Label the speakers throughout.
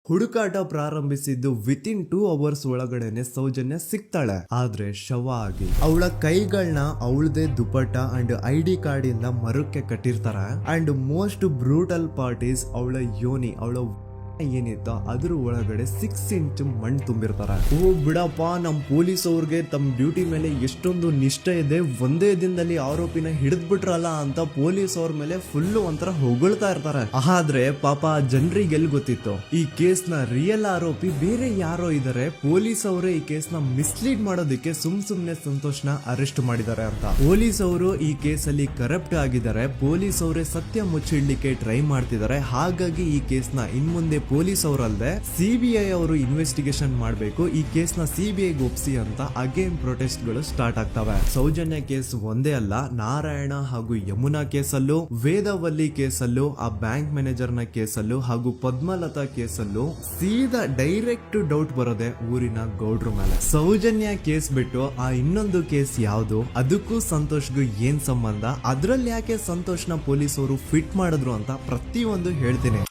Speaker 1: ಹುಡುಕಾಟ ಪ್ರಾರಂಭಿಸಿದ್ದು within 2 hours ಒಳಗಡೆನೆ ಸೌಜನ್ಯ ಸಿಗ್ತಾಳೆ, ಆದ್ರೆ ಶವ ಆಗಿ. ಅವಳ ಕೈಗಳನ್ನ ಅವಳದೇ ದುಪಟ್ಟ ಅಂಡ್ ID ಕಾರ್ಡ್ ಇಂದ ಮರಕ್ಕೆ ಕಟ್ಟಿರ್ತಾರೆ. And most brutal part is ಅವಳ ಯೋನಿ, ಅವಳ ಏನಿತ್ತ ಅದ್ರ ಒಳಗಡೆ 6 ಇಂಚ್ ಮಣ್ಣು ತುಂಬಿರ್ತಾರ. ಓ ಬಿಡಪ್ಪ, ನಮ್ ಪೊಲೀಸ್ ಅವ್ರಿಗೆ ತಮ್ಮ ಡ್ಯೂಟಿ ಮೇಲೆ ಎಷ್ಟೊಂದು ನಿಷ್ಠೆ ಇದೆ, ಒಂದೇ ದಿನದಲ್ಲಿ ಆರೋಪಿನ ಹಿಡಿದ್ಬಿಟ್ರಲ್ಲ ಅಂತ ಪೊಲೀಸ್ ಅವ್ರ ಮೇಲೆ ಫುಲ್ ಒಂಥರ ಹೊಗಳ್ತಾ ಇರ್ತಾರೆ. ಆದ್ರೆ ಪಾಪ ಜನರಿಗೆ ಎಲ್ಲಿ ಗೊತ್ತಿತ್ತು ಈ ಕೇಸ್ ನ ರಿಯಲ್ ಆರೋಪಿ ಬೇರೆ ಯಾರೋ ಇದಾರೆ, ಪೊಲೀಸ್ ಅವರೇ ಈ ಕೇಸ್ ನ ಮಿಸ್ಲೀಡ್ ಮಾಡೋದಕ್ಕೆ ಸುಮ್ನೆ ಸಂತೋಷ್ನ ಅರೆಸ್ಟ್ ಮಾಡಿದ್ದಾರೆ ಅಂತ. ಪೊಲೀಸ್ ಅವರು ಈ ಕೇಸ್ ಅಲ್ಲಿ ಕರಪ್ಟ್ ಆಗಿದ್ದಾರೆ, ಪೊಲೀಸ್ ಅವರೇ ಸತ್ಯ ಮುಚ್ಚಿಡ್ಲಿಕ್ಕೆ ಟ್ರೈ ಮಾಡ್ತಿದ್ದಾರೆ. ಹಾಗಾಗಿ ಈ ಕೇಸ್ ನ ಇನ್ಮುಂದೆ ಪೊಲೀಸ್ ಅವರಲ್ಲದೆ CBI ಅವರು ಇನ್ವೆಸ್ಟಿಗೇಷನ್ ಮಾಡಬೇಕು, ಈ ಕೇಸ್ ನ CBI ಒಪ್ಸಿ ಅಂತ ಅಗೇನ್ ಪ್ರೊಟೆಸ್ಟ್ ಗಳು ಸ್ಟಾರ್ಟ್ ಆಗ್ತವೆ. ಸೌಜನ್ಯ ಕೇಸ್ ಒಂದೇ ಅಲ್ಲ, ನಾರಾಯಣ ಹಾಗೂ ಯಮುನಾ ಕೇಸಲ್ಲೂ, ವೇದವಲ್ಲಿ ಕೇಸಲ್ಲೂ, ಆ ಬ್ಯಾಂಕ್ ಮ್ಯಾನೇಜರ್ ನ ಕೇಸಲ್ಲೂ ಹಾಗೂ ಪದ್ಮಲತಾ ಕೇಸಲ್ಲೂ ಸೀದಾ ಡೈರೆಕ್ಟ್ ಡೌಟ್ ಬರೋದೆ ಊರಿನ ಗೌಡ್ರ ಮೇಲೆ. ಸೌಜನ್ಯ ಕೇಸ್ ಬಿಟ್ಟು ಆ ಇನ್ನೊಂದು ಕೇಸ್ ಯಾವುದು, ಅದಕ್ಕೂ ಸಂತೋಷ್ಗೂ ಏನ್ ಸಂಬಂಧ, ಅದ್ರಲ್ಲಿ ಯಾಕೆ ಸಂತೋಷ್ನ ಪೊಲೀಸ್ ಅವರು ಫಿಟ್ ಮಾಡಿದ್ರು ಅಂತ ಪ್ರತಿಯೊಂದು ಹೇಳ್ತೀನಿ.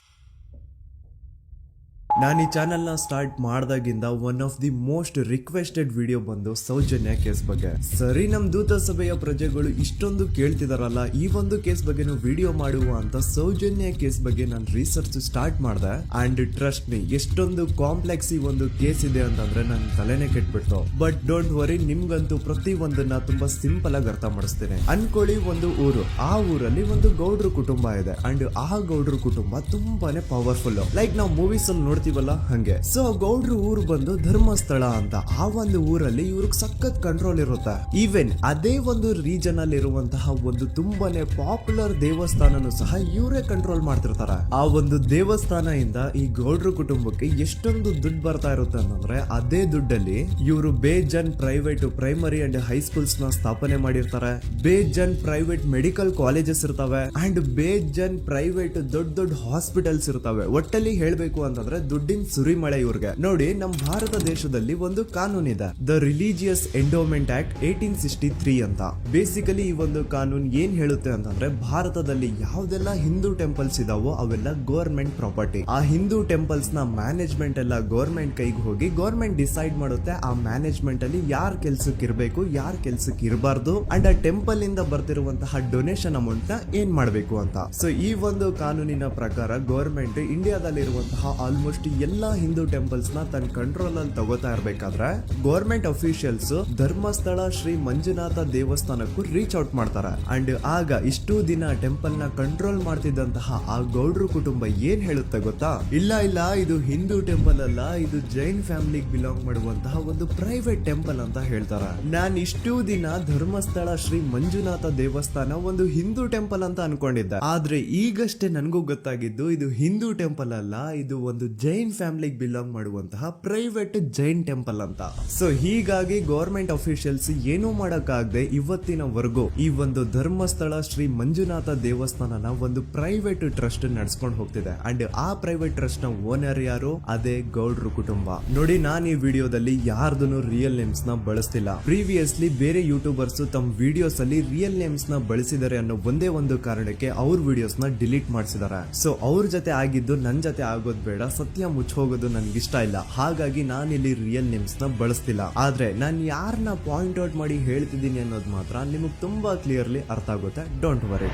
Speaker 1: ನಾನು ಈ ಚಾನೆಲ್ ನ ಸ್ಟಾರ್ಟ್ ಮಾಡಿದಾಗಿಂದ one of the most requested video ಬಂದು ಸೌಜನ್ಯ ಕೇಸ್ ಬಗ್ಗೆ. ಸರಿ, ನಮ್ ದೂತ ಸಭೆಯ ಪ್ರಜೆಗಳು ಇಷ್ಟೊಂದು ಕೇಳ್ತಿದಾರಲ್ಲ, ಈ ಒಂದು ಕೇಸ್ ಬಗ್ಗೆ ವಿಡಿಯೋ ಮಾಡುವ ಅಂತ ಸೌಜನ್ಯ ಕೇಸ್ ಬಗ್ಗೆ ನಾನು ರಿಸರ್ಚ್ ಸ್ಟಾರ್ಟ್ ಮಾಡಿದೆ. ಅಂಡ್ ಟ್ರಸ್ಟ್ ಮೀ, ಎಷ್ಟೊಂದು ಕಾಂಪ್ಲೆಕ್ಸ್ ಈ ಒಂದು ಕೇಸ್ ಇದೆ ಅಂತಂದ್ರೆ ನನ್ ತಲೆನೇ ಕೆಟ್ಬಿಡ್ತು. ಬಟ್ ಡೋಂಟ್ ವರಿ, ನಿಮ್ಗಂತೂ ಪ್ರತಿ ಒಂದನ್ನ ತುಂಬಾ ಸಿಂಪಲ್ ಆಗಿ ಅರ್ಥ ಮಾಡಿಸ್ತೇನೆ. ಅನ್ಕೊಳ್ಳಿ, ಒಂದು ಊರು, ಆ ಊರಲ್ಲಿ ಒಂದು ಗೌಡ್ರ ಕುಟುಂಬ ಇದೆ. ಅಂಡ್ ಆ ಗೌಡ್ರ ಕುಟುಂಬ ತುಂಬಾನೇ ಪವರ್ಫುಲ್, ಲೈಕ್ ನಾವು ಮೂವೀಸ್ ಅಲ್ಲಿ ನೋಡ್ತೀವಿ ಹಂಗೆ. ಸೊ ಗೌಡ್ರು ಊರು ಬಂದು ಧರ್ಮಸ್ಥಳ ಅಂತ. ಆ ಒಂದು ಊರಲ್ಲಿ ಇವ್ರಿಗೆ ಸಖತ್ ಕಂಟ್ರೋಲ್ ಇರುತ್ತೆ. ಈವನ್ ಅದೇ ಒಂದು ರೀಜನ್ ಅಲ್ಲಿ ಇರುವಂತಹ ಒಂದು ತುಂಬಾನೇ ಪಾಪ್ಯುಲರ್ ದೇವಸ್ಥಾನನು ಸಹ ಇವರೇ ಕಂಟ್ರೋಲ್ ಮಾಡ್ತಿರ್ತಾರೆ. ಆ ಒಂದು ದೇವಸ್ಥಾನ ಇಂದ ಈ ಗೌಡ್ರ ಕುಟುಂಬಕ್ಕೆ ಎಷ್ಟೊಂದು ದುಡ್ಡು ಬರ್ತಾ ಇರುತ್ತೆ ಅಂತಂದ್ರೆ, ಅದೇ ದುಡ್ಡಲ್ಲಿ ಇವರು ಬೇಜನ್ ಪ್ರೈವೇಟ್ ಪ್ರೈಮರಿ ಅಂಡ್ ಹೈಸ್ಕೂಲ್ಸ್ ನ ಸ್ಥಾಪನೆ ಮಾಡಿರ್ತಾರೆ, ಬೇಜನ್ ಪ್ರೈವೇಟ್ ಮೆಡಿಕಲ್ ಕಾಲೇಜಸ್ ಇರ್ತವೆ, ಅಂಡ್ ಬೇಜನ್ ಪ್ರೈವೇಟ್ ದೊಡ್ಡ ದೊಡ್ಡ ಹಾಸ್ಪಿಟಲ್ಸ್ ಇರ್ತವೆ. ಒಟ್ಟಲ್ಲಿ ಹೇಳ್ಬೇಕು ಅಂತಂದ್ರೆ ದುಡ್ಡಿನ ಸುರಿಮಳೆ ಇವ್ರಿಗೆ. ನೋಡಿ, ನಮ್ಮ ಭಾರತ ದೇಶದಲ್ಲಿ ಒಂದು ಕಾನೂನು ಇದೆ, ದ ರಿಲಿಜಿಯಸ್ ಎಂಡೋಮೆಂಟ್ ಆಕ್ಟ್ 1863 ಅಂತ. ಬೇಸಿಕಲಿ ಈ ಒಂದು ಕಾನೂನು ಏನ್ ಹೇಳುತ್ತೆ ಅಂತಂದ್ರೆ, ಭಾರತದಲ್ಲಿ ಯಾವ್ದೆಲ್ಲ ಹಿಂದೂ ಟೆಂಪಲ್ಸ್ ಇದಾವೋ ಅವೆಲ್ಲ ಗವರ್ಮೆಂಟ್ ಪ್ರಾಪರ್ಟಿ. ಆ ಹಿಂದೂ ಟೆಂಪಲ್ಸ್ ನ ಮ್ಯಾನೇಜ್ಮೆಂಟ್ ಎಲ್ಲ ಗವರ್ಮೆಂಟ್ ಕೈಗೆ ಹೋಗಿ ಗವರ್ಮೆಂಟ್ ಡಿಸೈಡ್ ಮಾಡುತ್ತೆ ಆ ಮ್ಯಾನೇಜ್ಮೆಂಟ್ ಅಲ್ಲಿ ಯಾರ್ ಕೆಲ್ಸಕ್ಕೆ ಇರಬೇಕು, ಯಾರ್ ಕೆಲ್ಸಕ್ಕೆ ಇರಬಾರ್ದು, ಅಂಡ್ ಆ ಟೆಂಪಲ್ ಇಂದ ಬರ್ತಿರುವಂತಹ ಡೊನೇಷನ್ ಅಮೌಂಟ್ ನ ಏನ್ ಮಾಡ್ಬೇಕು ಅಂತ. ಸೊ ಈ ಒಂದು ಕಾನೂನಿನ ಪ್ರಕಾರ ಗವರ್ಮೆಂಟ್ ಇಂಡಿಯಾದಲ್ಲಿ ಇರುವಂತಹ ಆಲ್ಮೋಸ್ಟ್ ಎಲ್ಲಾ ಹಿಂದೂ ಟೆಂಪಲ್ಸ್ ನ ತನ್ನ ಕಂಟ್ರೋಲ್ ಅಲ್ಲಿ ತಗೋತಾ ಇರ್ಬೇಕಾದ್ರೆ ಗವರ್ಮೆಂಟ್ ಅಫಿಷಿಯಲ್ಸ್ ಧರ್ಮಸ್ಥಳ ಶ್ರೀ ಮಂಜುನಾಥ ದೇವಸ್ಥಾನಕ್ಕೂ ರೀಚ್ ಔಟ್ ಮಾಡ್ತಾರೆ. ಅಂಡ್ ಆಗ ಇಷ್ಟು ದಿನ ಟೆಂಪಲ್ ನ ಕಂಟ್ರೋಲ್ ಮಾಡ್ತಿದ್ದಂತಹ ಆ ಗೌಡ್ರ ಕುಟುಂಬ ಏನ್ ಹೇಳುತ್ತೆ ಗೊತ್ತಾ, ಇಲ್ಲ ಇಲ್ಲ, ಇದು ಹಿಂದೂ ಟೆಂಪಲ್ ಅಲ್ಲ, ಇದು ಜೈನ್ ಫ್ಯಾಮಿಲಿಗೆ ಬಿಲಾಂಗ್ ಮಾಡುವಂತಹ ಒಂದು ಪ್ರೈವೇಟ್ ಟೆಂಪಲ್ ಅಂತ ಹೇಳ್ತಾರೆ. ನಾನ್ ಇಷ್ಟು ದಿನ ಧರ್ಮಸ್ಥಳ ಶ್ರೀ ಮಂಜುನಾಥ ದೇವಸ್ಥಾನ ಒಂದು ಹಿಂದೂ ಟೆಂಪಲ್ ಅಂತ ಅನ್ಕೊಂಡಿದ್ದೆ, ಆದ್ರೆ ಈಗಷ್ಟೇ ನನಗೂ ಗೊತ್ತಾಗಿದ್ದು ಇದು ಹಿಂದೂ ಟೆಂಪಲ್ ಅಲ್ಲ, ಇದು ಒಂದು ಜೈನ್ ಫ್ಯಾಮಿಲಿಗೆ ಬಿಲಾಂಗ್ ಮಾಡುವಂತಹ ಪ್ರೈವೇಟ್ ಜೈನ್ ಟೆಂಪಲ್ ಅಂತ. ಸೊ ಹೀಗಾಗಿ ಗವರ್ಮೆಂಟ್ ಅಫಿಷಿಯಲ್ಸ್ ಏನೂ ಮಾಡಕ್ಕಾಗದೆ ಇವತ್ತಿನವರೆಗೂ ಈ ಒಂದು ಧರ್ಮಸ್ಥಳ ಶ್ರೀ ಮಂಜುನಾಥ ದೇವಸ್ಥಾನನ ಒಂದು ಪ್ರೈವೇಟ್ ಟ್ರಸ್ಟ್ ನಡೆಸ್ಕೊಂಡು ಹೋಗ್ತಿದೆ. ಅಂಡ್ ಆ ಪ್ರೈವೇಟ್ ಟ್ರಸ್ಟ್ ನ ಓನರ್ ಯಾರು, ಅದೇ ಗೌಡ್ರ ಕುಟುಂಬ. ನೋಡಿ, ನಾನು ಈ ವಿಡಿಯೋದಲ್ಲಿ ಯಾರ್ದನ್ನು ರಿಯಲ್ ನೇಮ್ಸ್ ನ ಬಳಸ್ತಿಲ್ಲ. ಪ್ರೀವಿಯಸ್ಲಿ ಬೇರೆ ಯೂಟ್ಯೂಬರ್ಸ್ ತಮ್ಮ ವಿಡಿಯೋಸ್ ಅಲ್ಲಿ ರಿಯಲ್ ನೇಮ್ಸ್ ನ ಬಳಸಿದ್ದಾರೆ ಅನ್ನೋ ಒಂದೇ ಒಂದು ಕಾರಣಕ್ಕೆ ಅವ್ರ ವಿಡಿಯೋಸ್ ನ ಡಿಲೀಟ್ ಮಾಡಿಸಿದ್ದಾರೆ. ಸೊ ಅವ್ರ ಜೊತೆ ಆಗಿದ್ದು ನನ್ ಜೊತೆ ಆಗೋದ್ ಬೇಡ, ಸತ್ಯ ಮುಚ್ಚೋಗೋದು ನನ್ಗೆ ಇಷ್ಟ ಇಲ್ಲ. ಹಾಗಾಗಿ ನಾನು ಇಲ್ಲಿ ರಿಯಲ್ ನೇಮ್ಸ್ ನ ಬಳಸ್ತಿಲ್ಲ. ಆದ್ರೆ ನಾನು ಯಾರನ್ನ ಪಾಯಿಂಟ್ ಔಟ್ ಮಾಡಿ ಹೇಳ್ತಿದ್ದೀನಿ ಅನ್ನೋದು ಮಾತ್ರ ನಿಮಗೆ ತುಂಬಾ ಕ್ಲಿಯರ್ಲಿ ಅರ್ಥ ಆಗುತ್ತೆ. Don't worry.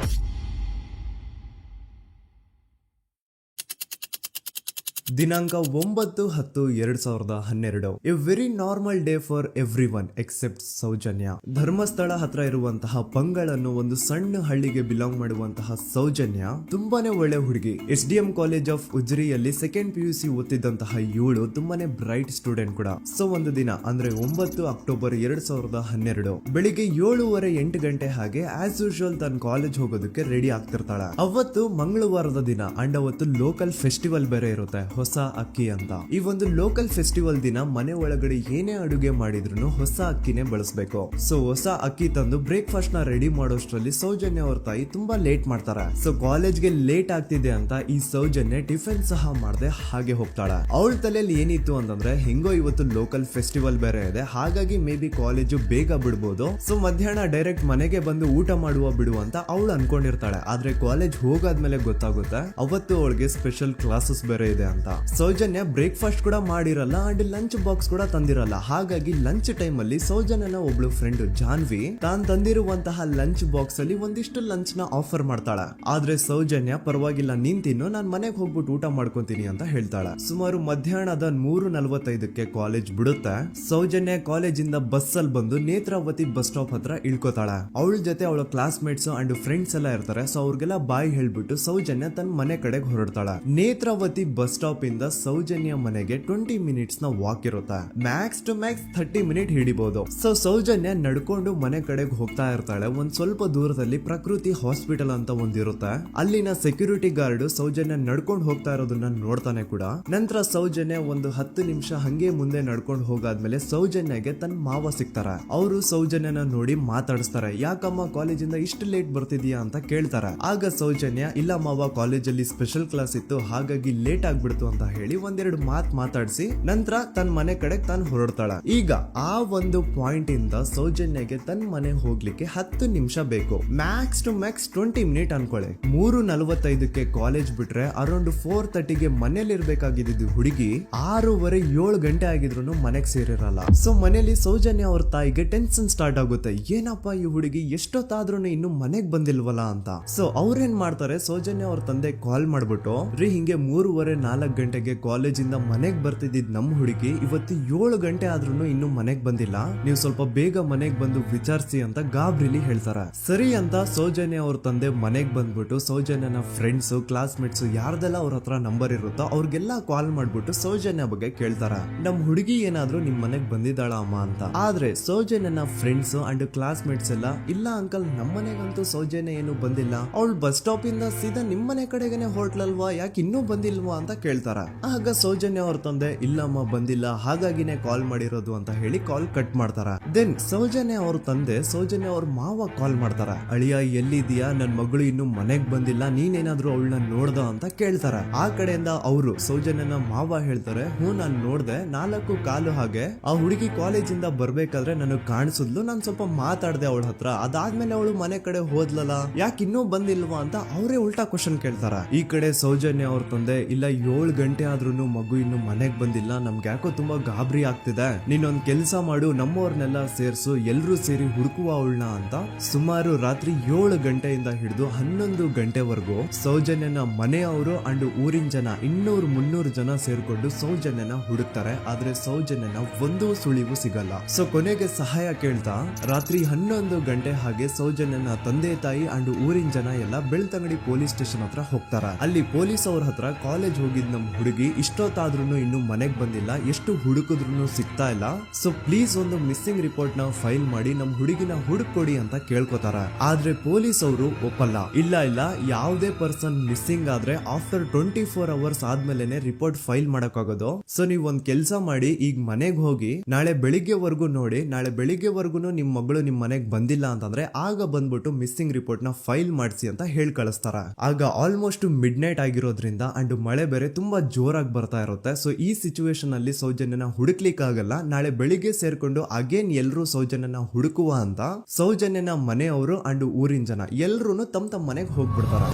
Speaker 1: ದಿನಾಂಕ 9/10/2012. A very normal day for everyone except Soujanya. Dharmasthala ಹತ್ರ ಇರುವಂತಹ ಪಂಗಳ್ ಅನ್ನೋ ಒಂದು ಸಣ್ಣ ಹಳ್ಳಿಗೆ ಬಿಲಾಂಗ್ ಮಾಡುವಂತಹ ಸೌಜನ್ಯ ತುಂಬಾನೇ ಒಳ್ಳೆ ಹುಡುಗಿ. SDM ಕಾಲೇಜ್ ಆಫ್ ಉಜ್ರಿಯಲ್ಲಿ 2nd PUC ಓದ್ತಿದ್ದಂತಹ ಇವಳು ತುಂಬಾನೇ ಬ್ರೈಟ್ ಸ್ಟೂಡೆಂಟ್ ಕೂಡ. ಸೊ ಒಂದು ದಿನ ಅಂದ್ರೆ 9 ಅಕ್ಟೋಬರ್ 2012 ಬೆಳಿಗ್ಗೆ 7:30-8 ಗಂಟೆ ಹಾಗೆ ಆಸ್ ಯೂಶುವಲ್ ತನ್ನ ಕಾಲೇಜ್ ಹೋಗೋದಕ್ಕೆ ರೆಡಿ ಆಗ್ತಿರ್ತಾಳೆ. ಅವತ್ತು ಮಂಗಳವಾರದ ದಿನ ಅಂಡ್ ಅವತ್ತು ಲೋಕಲ್ ಫೆಸ್ಟಿವಲ್ ಬೇರೆ ಇರುತ್ತೆ, ಹೊಸ ಅಕ್ಕಿ ಅಂತ. ಈ ಒಂದು ಲೋಕಲ್ ಫೆಸ್ಟಿವಲ್ ದಿನ ಮನೆ ಒಳಗಡೆ ಏನೇ ಅಡುಗೆ ಮಾಡಿದ್ರು ಹೊಸ ಅಕ್ಕಿನೇ ಬಳಸಬೇಕು. ಸೊ ಹೊಸ ಅಕ್ಕಿ ತಂದು ಬ್ರೇಕ್ಫಾಸ್ಟ್ ನ ರೆಡಿ ಮಾಡೋಷ್ಟ್ರಲ್ಲಿ ಸೌಜನ್ಯ ಅವ್ರ ತಾಯಿ ತುಂಬಾ ಲೇಟ್ ಮಾಡ್ತಾರೆ. ಸೊ ಕಾಲೇಜ್ಗೆ ಲೇಟ್ ಆಗ್ತಿದೆ ಅಂತ ಈ ಸೌಜನ್ಯ ಟಿಫಿನ್ ಸಹ ಮಾಡದೆ ಹಾಗೆ ಹೋಗ್ತಾಳೆ. ಅವಳ ತಲೆಯಲ್ಲಿ ಏನಿತ್ತು ಅಂತಂದ್ರೆ, ಹೆಂಗೋ ಇವತ್ತು ಲೋಕಲ್ ಫೆಸ್ಟಿವಲ್ ಬೇರೆ ಇದೆ, ಹಾಗಾಗಿ ಮೇ ಬಿ ಕಾಲೇಜು ಬೇಗ ಬಿಡ್ಬೋದು, ಸೊ ಮಧ್ಯಾಹ್ನ ಡೈರೆಕ್ಟ್ ಮನೆಗೆ ಬಂದು ಊಟ ಮಾಡುವ ಬಿಡು ಅಂತ ಅವಳು ಅನ್ಕೊಂಡಿರ್ತಾಳೆ. ಆದ್ರೆ ಕಾಲೇಜ್ ಹೋಗಾದ್ಮೇಲೆ ಗೊತ್ತಾಗುತ್ತೆ ಅವತ್ತು ಅವಳಿಗೆ ಸ್ಪೆಷಲ್ ಕ್ಲಾಸಸ್ ಬೇರೆ ಇದೆ ಅಂತ. ಸೌಜನ್ಯ ಬ್ರೇಕ್ಫಾಸ್ಟ್ ಕೂಡ ಮಾಡಿರಲ್ಲ ಅಂಡ್ ಲಂಚ್ ಬಾಕ್ಸ್ ಕೂಡ ತಂದಿರಲ್ಲ. ಹಾಗಾಗಿ ಲಂಚ್ ಟೈಮ್ ಅಲ್ಲಿ ಸೌಜನ್ಯನ ಒಬ್ಳು ಫ್ರೆಂಡ್ ಜಾನ್ವಿ ತಾನ್ ತಂದಿರುವಂತಹ ಲಂಚ್ ಬಾಕ್ಸ್ ಅಲ್ಲಿ ಒಂದಿಷ್ಟು ಲಂಚ್ ನ ಆಫರ್ ಮಾಡ್ತಾಳೆ. ಆದ್ರೆ ಸೌಜನ್ಯ ಪರವಾಗಿಲ್ಲ ನೀನ್ ತಿನ್ನು, ನಾನ್ ಮನೆಗೆ ಹೋಗ್ಬಿಟ್ಟು ಊಟ ಮಾಡ್ಕೊಂತೀನಿ ಅಂತ ಹೇಳ್ತಾಳೆ. ಸುಮಾರು ಮಧ್ಯಾಹ್ನದ 3:45ಕ್ಕೆ ಕಾಲೇಜ್ ಬಿಡುತ್ತೆ. ಸೌಜನ್ಯ ಕಾಲೇಜ್ ಇಂದ ಬಸ್ ಅಲ್ಲಿ ಬಂದು ನೇತ್ರಾವತಿ ಬಸ್ ಸ್ಟಾಪ್ ಹತ್ರ ಇಳ್ಕೋತಾಳೆ. ಅವಳ ಜೊತೆ ಅವಳ ಕ್ಲಾಸ್ ಮೇಟ್ಸ್ ಅಂಡ್ ಫ್ರೆಂಡ್ಸ್ ಎಲ್ಲ ಇರ್ತಾರೆ. ಸೊ ಅವ್ರಿಗೆಲ್ಲ ಬಾಯ್ ಹೇಳ್ಬಿಟ್ಟು ಸೌಜನ್ಯ ತನ್ನ ಮನೆ ಕಡೆಗೆ ಹೊರಡ್ತಾಳೆ. ನೇತ್ರಾವತಿ ಬಸ್ ಸ್ಟಾಪ್ ಇಂದ ಸೌಜನ್ಯ ಮನೆಗೆ 20 ಮಿನಿಟ್ಸ್ ನ ವಾಕ್ ಇರುತ್ತೆ. ಮ್ಯಾಕ್ಸ್ ಟು ಮ್ಯಾಕ್ಸ್ 30 ಮಿನಿಟ್ ಹಿಡಿಬಹುದು. ಸೊ ಸೌಜನ್ಯ ನಡ್ಕೊಂಡು ಮನೆ ಕಡೆಗೆ ಹೋಗ್ತಾ ಇರ್ತಾಳೆ. ಒಂದ್ ಸ್ವಲ್ಪ ದೂರದಲ್ಲಿ ಪ್ರಕೃತಿ ಹಾಸ್ಪಿಟಲ್ ಅಂತ ಒಂದಿರುತ್ತೆ. ಅಲ್ಲಿನ ಸೆಕ್ಯೂರಿಟಿ ಗಾರ್ಡ್ ಸೌಜನ್ಯ ನಡ್ಕೊಂಡು ಹೋಗ್ತಾ ಇರೋದನ್ನ ನೋಡ್ತಾನೆ ಕೂಡ. ನಂತರ ಸೌಜನ್ಯ ಒಂದು 10 ನಿಮಿಷ ಹಂಗೆ ಮುಂದೆ ನಡ್ಕೊಂಡು ಹೋಗಾದ್ಮೇಲೆ ಸೌಜನ್ಯಗೆ ತನ್ನ ಮಾವ ಸಿಗ್ತಾರೆ. ಅವರು ಸೌಜನ್ಯನ ನೋಡಿ ಮಾತಾಡಿಸ್ತಾರೆ. ಯಾಕಮ್ಮ ಕಾಲೇಜಿಂದ ಇಷ್ಟು ಲೇಟ್ ಬರ್ತಿದ್ಯಾ ಅಂತ ಕೇಳ್ತಾರೆ. ಆಗ ಸೌಜನ್ಯ ಇಲ್ಲ ಮಾವ, ಕಾಲೇಜಲ್ಲಿ ಸ್ಪೆಷಲ್ ಕ್ಲಾಸ್ ಇತ್ತು ಹಾಗಾಗಿ ಲೇಟ್ ಆಗ್ಬಿಡ್ತು ಅಂತ ಹೇಳಿ ಒಂದೆರಡು ಮಾತಾಡಿಸಿ ನಂತರ ತನ್ನ ಮನೆ ಕಡೆ ತಾನು ಹೊರಡ್ತಾಳೆ. ಈಗ ಆ ಒಂದು ಪಾಯಿಂಟ್ ಇಂದ ಸೌಜನ್ಯಗೆ ತನ್ನ ಮನೆ ಹೋಗ್ಲಿಕ್ಕೆ 10 ನಿಮಿಷ ಬೇಕು. ಮ್ಯಾಕ್ಸ್ ಟು ಮ್ಯಾಕ್ಸ್ 20 ಮಿನಿಟ್ ಅನ್ಕೊಳ್ಳಿ. 3:45ಕ್ಕೆ ಕಾಲೇಜ್ ಬಿಟ್ರೆ ಅರೌಂಡ್ 4:30ಗೆ ಮನೇಲಿ ಇರ್ಬೇಕಾಗಿದ್ದು ಹುಡುಗಿ 6:30 ಗಂಟೆ ಆಗಿದ್ರು ಮನೆಗೆ ಸೇರಿರಲ್ಲ. ಸೊ ಮನೇಲಿ ಸೌಜನ್ಯ ಅವ್ರ ತಾಯಿಗೆ ಟೆನ್ಷನ್ ಸ್ಟಾರ್ಟ್ ಆಗುತ್ತೆ. ಏನಪ್ಪಾ ಈ ಹುಡುಗಿ ಎಷ್ಟೊತ್ತಾದ್ರೂ ಇನ್ನು ಮನೆಗ್ ಬಂದಿಲ್ವಲ್ಲ ಅಂತ. ಸೊ ಅವ್ರೇನ್ ಮಾಡ್ತಾರೆ, ಸೌಜನ್ಯ ಅವ್ರ ತಂದೆ ಕಾಲ್ ಮಾಡ್ಬಿಟ್ಟು ರೀ ಹಿಂಗೆ 3:30-4 ಗಂಟೆಗೆ ಕಾಲೇಜಿಂದ ಮನೆಗ್ ಬರ್ತಿದ್ದಿದ್ ನಮ್ ಹುಡುಗಿ ಇವತ್ತು 7 ಗಂಟೆ ಆದ್ರೂ ಇನ್ನು ಮನೆಗ್ ಬಂದಿಲ್ಲ, ನೀವು ಸ್ವಲ್ಪ ಬೇಗ ಮನೆಗ್ ಬಂದು ವಿಚಾರಿಸಿ ಅಂತ ಗಾಬ್ರಿಲಿ ಹೇಳ್ತಾರೆ. ಸರಿ ಅಂತ ಸೌಜನ್ಯ ಅವ್ರ ತಂದೆ ಮನೆಗ್ ಬಂದ್ಬಿಟ್ಟು ಸೌಜನ್ಯನ ಫ್ರೆಂಡ್ಸ್ ಕ್ಲಾಸ್ ಮೇಟ್ಸ್ ಯಾರ್ದೆಲ್ಲ ಅವ್ರ ಹತ್ರ ನಂಬರ್ ಇರುತ್ತೋ ಅವ್ರಿಗೆಲ್ಲ ಕಾಲ್ ಮಾಡ್ಬಿಟ್ಟು ಸೌಜನ್ಯ ಬಗ್ಗೆ ಕೇಳ್ತಾರ. ನಮ್ ಹುಡುಗಿ ಏನಾದ್ರೂ ನಿಮ್ ಮನೆಗ್ ಬಂದಿದ್ದಾಳ ಅಮ್ಮ ಅಂತ. ಆದ್ರೆ ಸೌಜನ್ಯನ ಫ್ರೆಂಡ್ಸ್ ಅಂಡ್ ಕ್ಲಾಸ್ ಮೇಟ್ಸ್ ಎಲ್ಲ ಇಲ್ಲ ಅಂಕಲ್ ನಮ್ಮ ಮನೆಗಂತೂ ಸೌಜನ್ಯ ಏನು ಬಂದಿಲ್ಲ, ಅವಳು ಬಸ್ ಸ್ಟಾಪ್ ಇಂದ ಸೀದಾ ನಿಮ್ ಮನೆ ಕಡೆಗೇನೆ ಹೊರಟ್ಲಲ್ವಾ, ಯಾಕೆ ಇನ್ನೂ ಬಂದಿಲ್ವಾ ಅಂತ ಕೇಳ್ತಾರ. ಆಗ ಸೌಜನ್ಯ ಅವ್ರ ತಂದೆ ಇಲ್ಲಮ್ಮ ಬಂದಿಲ್ಲ ಹಾಗಾಗಿನೇ ಕಾಲ್ ಮಾಡಿರೋದು ಅಂತ ಹೇಳಿ ಕಾಲ್ ಕಟ್ ಮಾಡ್ತಾರ. ದೆನ್ ಸೌಜನ್ಯ ಅವ್ರ ತಂದೆ ಸೌಜನ್ಯ ಅವ್ರ ಮಾವ ಕಾಲ್ ಮಾಡ್ತಾರ. ಅಳಿಯ ಎಲ್ಲಿದ್ಯಾ, ನನ್ ಮಗಳು ಇನ್ನು ಮನೆಗ್ ಬಂದಿಲ್ಲ, ನೀನೇನಾದ್ರೂ ಅವಳನ್ನ ನೋಡ್ದ ಅಂತ ಕೇಳ್ತಾರ. ಆ ಕಡೆಯಿಂದ ಅವರು ಸೌಜನ್ಯನ ಮಾವ ಹೇಳ್ತಾರೆ, ನಾನ್ ನೋಡ್ದೆ 4 ಕಾಲು ಹಾಗೆ ಆ ಹುಡುಗಿ ಕಾಲೇಜಿಂದ ಬರ್ಬೇಕಾದ್ರೆ ನನಗ್ ಕಾಣಿಸಿದ್ಲು, ನಾನ್ ಸ್ವಲ್ಪ ಮಾತಾಡ್ದೆ ಅವಳ ಹತ್ರ, ಅದಾದ್ಮೇಲೆ ಅವಳು ಮನೆ ಕಡೆ ಹೋದ್ಲಲ್ಲ, ಯಾಕೆ ಇನ್ನೂ ಬಂದಿಲ್ವಾ ಅಂತ ಅವರೇ ಉಲ್ಟಾ ಕ್ವಶನ್ ಕೇಳ್ತಾರ. ಈ ಕಡೆ ಸೌಜನ್ಯ ಅವ್ರ ತಂದೆ ಇಲ್ಲ 7 ಗಂಟೆ ಆದ್ರೂ ಮಗು ಇನ್ನು ಮನೆಗ್ ಬಂದಿಲ್ಲ, ನಮ್ಗೆ ಯಾಕೋ ತುಂಬಾ ಗಾಬರಿ ಆಗ್ತಿದೆ, ನೀನೊಂದ್ ಕೆಲ್ಸ ಮಾಡು ನಮ್ಮವ್ರನ್ನೆಲ್ಲ ಸೇರ್ಸು ಎಲ್ರೂ ಸೇರಿ ಹುಡುಕುವ ಅವಳನ್ನ ಅಂತ ಸುಮಾರು ರಾತ್ರಿ 7 ಗಂಟೆಯಿಂದ ಹಿಡಿದು 11 ಗಂಟೆವರೆಗೂ ಸೌಜನ್ಯನ ಮನೆಯವರು ಅಂಡ್ ಊರಿನ ಜನ 200-300 ಜನ ಸೇರ್ಕೊಂಡು ಸೌಜನ್ಯನ ಹುಡುಕ್ತಾರೆ. ಆದ್ರೆ ಸೌಜನ್ಯನ ಒಂದು ಸುಳಿವು ಸಿಗಲ್ಲ. ಸೊ ಕೊನೆಗೆ ಸಹಾಯ ಕೇಳ್ತಾ ರಾತ್ರಿ 11 ಗಂಟೆ ಹಾಗೆ ಸೌಜನ್ಯನ ತಂದೆ ತಾಯಿ ಅಂಡ್ ಊರಿನ ಜನ ಎಲ್ಲ ಬೆಳ್ತಂಗಡಿ ಪೊಲೀಸ್ ಸ್ಟೇಷನ್ ಹತ್ರ ಹೋಗ್ತಾರ. ಅಲ್ಲಿ ಪೊಲೀಸ್ ಅವ್ರ ಹತ್ರ ಕಾಲೇಜ್ ಹೋಗಿದ್ ನಮ್ ಹುಡುಗಿ ಇಷ್ಟೊತ್ತಾದ್ರೂ ಇನ್ನು ಮನೆಗ್ ಬಂದಿಲ್ಲ, ಎಷ್ಟು ಹುಡುಕಿದ್ರು ಸಿಗ್ತಾ ಇಲ್ಲ, ಸೊ ಪ್ಲೀಸ್ ಒಂದು ಮಿಸ್ಸಿಂಗ್ ರಿಪೋರ್ಟ್ ನ ಫೈಲ್ ಮಾಡಿ ನಮ್ ಹುಡುಗಿನ ಹುಡುಕೊಡಿ ಅಂತ ಕೇಳ್ಕೊತಾರ. ಆದ್ರೆ ಪೊಲೀಸ್ ಅವರು ಒಪ್ಪಲ್ಲ. ಇಲ್ಲ ಯಾವುದೇ ಪರ್ಸನ್ ಮಿಸ್ಸಿಂಗ್ ಆದ್ರೆ ಆಫ್ಟರ್ 24 ಅವರ್ಸ್ ಆದ್ಮೇಲೆನೆ ರಿಪೋರ್ಟ್ ಫೈಲ್ ಮಾಡಕ್ಕಾಗೋದು. ಸೊ ನೀವ್ ಒಂದ್ ಕೆಲ್ಸ ಮಾಡಿ, ಈಗ ಮನೆಗ್ ಹೋಗಿ ನಾಳೆ ಬೆಳಿಗ್ಗೆವರೆಗೂ ನೋಡಿ, ನಾಳೆ ಬೆಳಿಗ್ಗೆವರೆಗೂ ನಿಮ್ ಮಗಳು ನಿಮ್ ಮನೆಗ್ ಬಂದಿಲ್ಲ ಅಂತಂದ್ರೆ ಆಗ ಬಂದ್ಬಿಟ್ಟು ಮಿಸ್ಸಿಂಗ್ ರಿಪೋರ್ಟ್ ನ ಫೈಲ್ ಮಾಡಿಸಿ ಅಂತ ಹೇಳಿ ಕಳಿಸ್ತಾರ. ಆಗ ಆಲ್ಮೋಸ್ಟ್ ಮಿಡ್ ನೈಟ್ ಆಗಿರೋದ್ರಿಂದ ಅಂಡ್ ಮಳೆ ಬೇರೆ ತುಂಬಾ ಜೋರಾಗಿ ಬರ್ತಾ ಇರುತ್ತೆ. ಸೊ ಈ ಸಿಚುವೇಶನ್ ಅಲ್ಲಿ ಸೌಜನ್ಯನ ಹುಡುಕ್ಲಿಕ್ಕೆ ಆಗಲ್ಲ. ನಾಳೆ ಬೆಳಿಗ್ಗೆ ಸೇರ್ಕೊಂಡು ಅಗೇನ್ ಎಲ್ರು ಸೌಜನ್ಯನ ಹುಡುಕುವ ಅಂತ ಸೌಜನ್ಯನ ಮನೆಯವರು ಅಂಡ್ ಊರಿನ ಜನ ಎಲ್ರು ತಮ್ಮ ಮನೆಗೆ ಹೋಗ್ಬಿಡ್ತಾರ.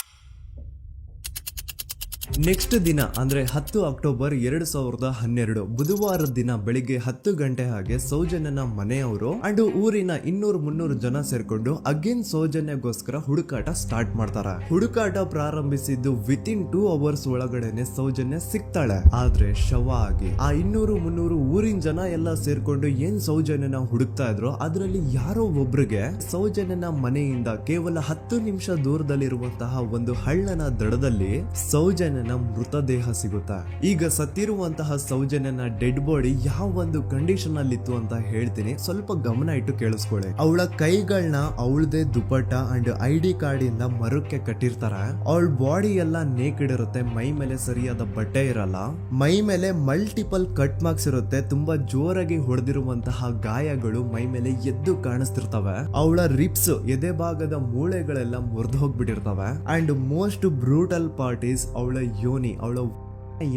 Speaker 1: ನೆಕ್ಸ್ಟ್ ದಿನ ಅಂದ್ರೆ 10 ಅಕ್ಟೋಬರ್ 2012 ಬುಧವಾರದ ದಿನ ಬೆಳಿಗ್ಗೆ 10 ಗಂಟೆ ಹಾಗೆ ಸೌಜನ್ಯನ ಮನೆಯವರು ಅಂಡ್ ಊರಿನ 200-300 ಜನ ಸೇರ್ಕೊಂಡು ಅಗೇನ್ ಸೌಜನ್ಯಗೋಸ್ಕರ ಹುಡುಕಾಟ ಸ್ಟಾರ್ಟ್ ಮಾಡ್ತಾರ. ಹುಡುಕಾಟ ಪ್ರಾರಂಭಿಸಿದ್ದು ವಿತಿನ್ 2 ಅವರ್ಸ್ ಒಳಗಡೆನೆ ಸೌಜನ್ಯ ಸಿಗ್ತಾಳೆ. ಆದ್ರೆ ಶವ ಆಗಿ ಆ 200-300 ಊರಿನ ಜನ ಎಲ್ಲ ಸೇರ್ಕೊಂಡು ಏನ್ ಸೌಜನ್ಯನ ಹುಡುಕ್ತಾ ಇದ್ರು ಅದರಲ್ಲಿ ಯಾರೋ ಒಬ್ರಿಗೆ ಸೌಜನ್ಯನ ಮನೆಯಿಂದ ಕೇವಲ 10 ನಿಮಿಷ ದೂರದಲ್ಲಿರುವಂತಹ ಒಂದು ಹಳ್ಳನ ದಡದಲ್ಲಿ ಸೌಜನ್ಯನ ಮೃತದೇಹ ಸಿಗುತ್ತಾ. ಈಗ ಸತ್ತಿರುವಂತಹ ಸೌಜನ್ಯನ ಡೆಡ್ ಬಾಡಿ ಯಾವ ಒಂದು ಕಂಡೀಷನ್ ಅಲ್ಲಿ ಇತ್ತು ಅಂತ ಹೇಳ್ತೀನಿ, ಸ್ವಲ್ಪ ಗಮನ ಇಟ್ಟು ಕೇಳಿಸ್ಕೊಳ್ಳಿ. ಅವಳ ಕೈಗಳನ್ನ ಅವಳದೇ ದುಪಟ್ಟ ಅಂಡ್ ID ಕಾರ್ಡ್ ಇಂದ ಮರಕ್ಕೆ ಕಟ್ಟಿರ್ತಾರ. ಅವಳ ಬಾಡಿ ಎಲ್ಲ ನೇಕೆಡ್ ಇರುತ್ತೆ, ಮೈ ಮೇಲೆ ಸರಿಯಾದ ಬಟ್ಟೆ ಇರಲ್ಲ, ಮೈ ಮೇಲೆ ಮಲ್ಟಿಪಲ್ ಕಟ್ ಮಾರ್ಕ್ಸ್ ಇರುತ್ತೆ, ತುಂಬಾ ಜೋರಾಗಿ ಹೊಡೆದಿರುವಂತಹ ಗಾಯಗಳು ಮೈ ಮೇಲೆ ಎದ್ದು ಕಾಣಿಸ್ತಿರ್ತವೆ. ಅವಳ ರಿಪ್ಸ್ ಎದೆ ಭಾಗದ ಮೂಳೆಗಳೆಲ್ಲ ಮುರಿದು ಹೋಗ್ಬಿಟ್ಟಿರ್ತವೆ. And most brutal part is ಅವಳ ಯೋನಿ, ಅವಳ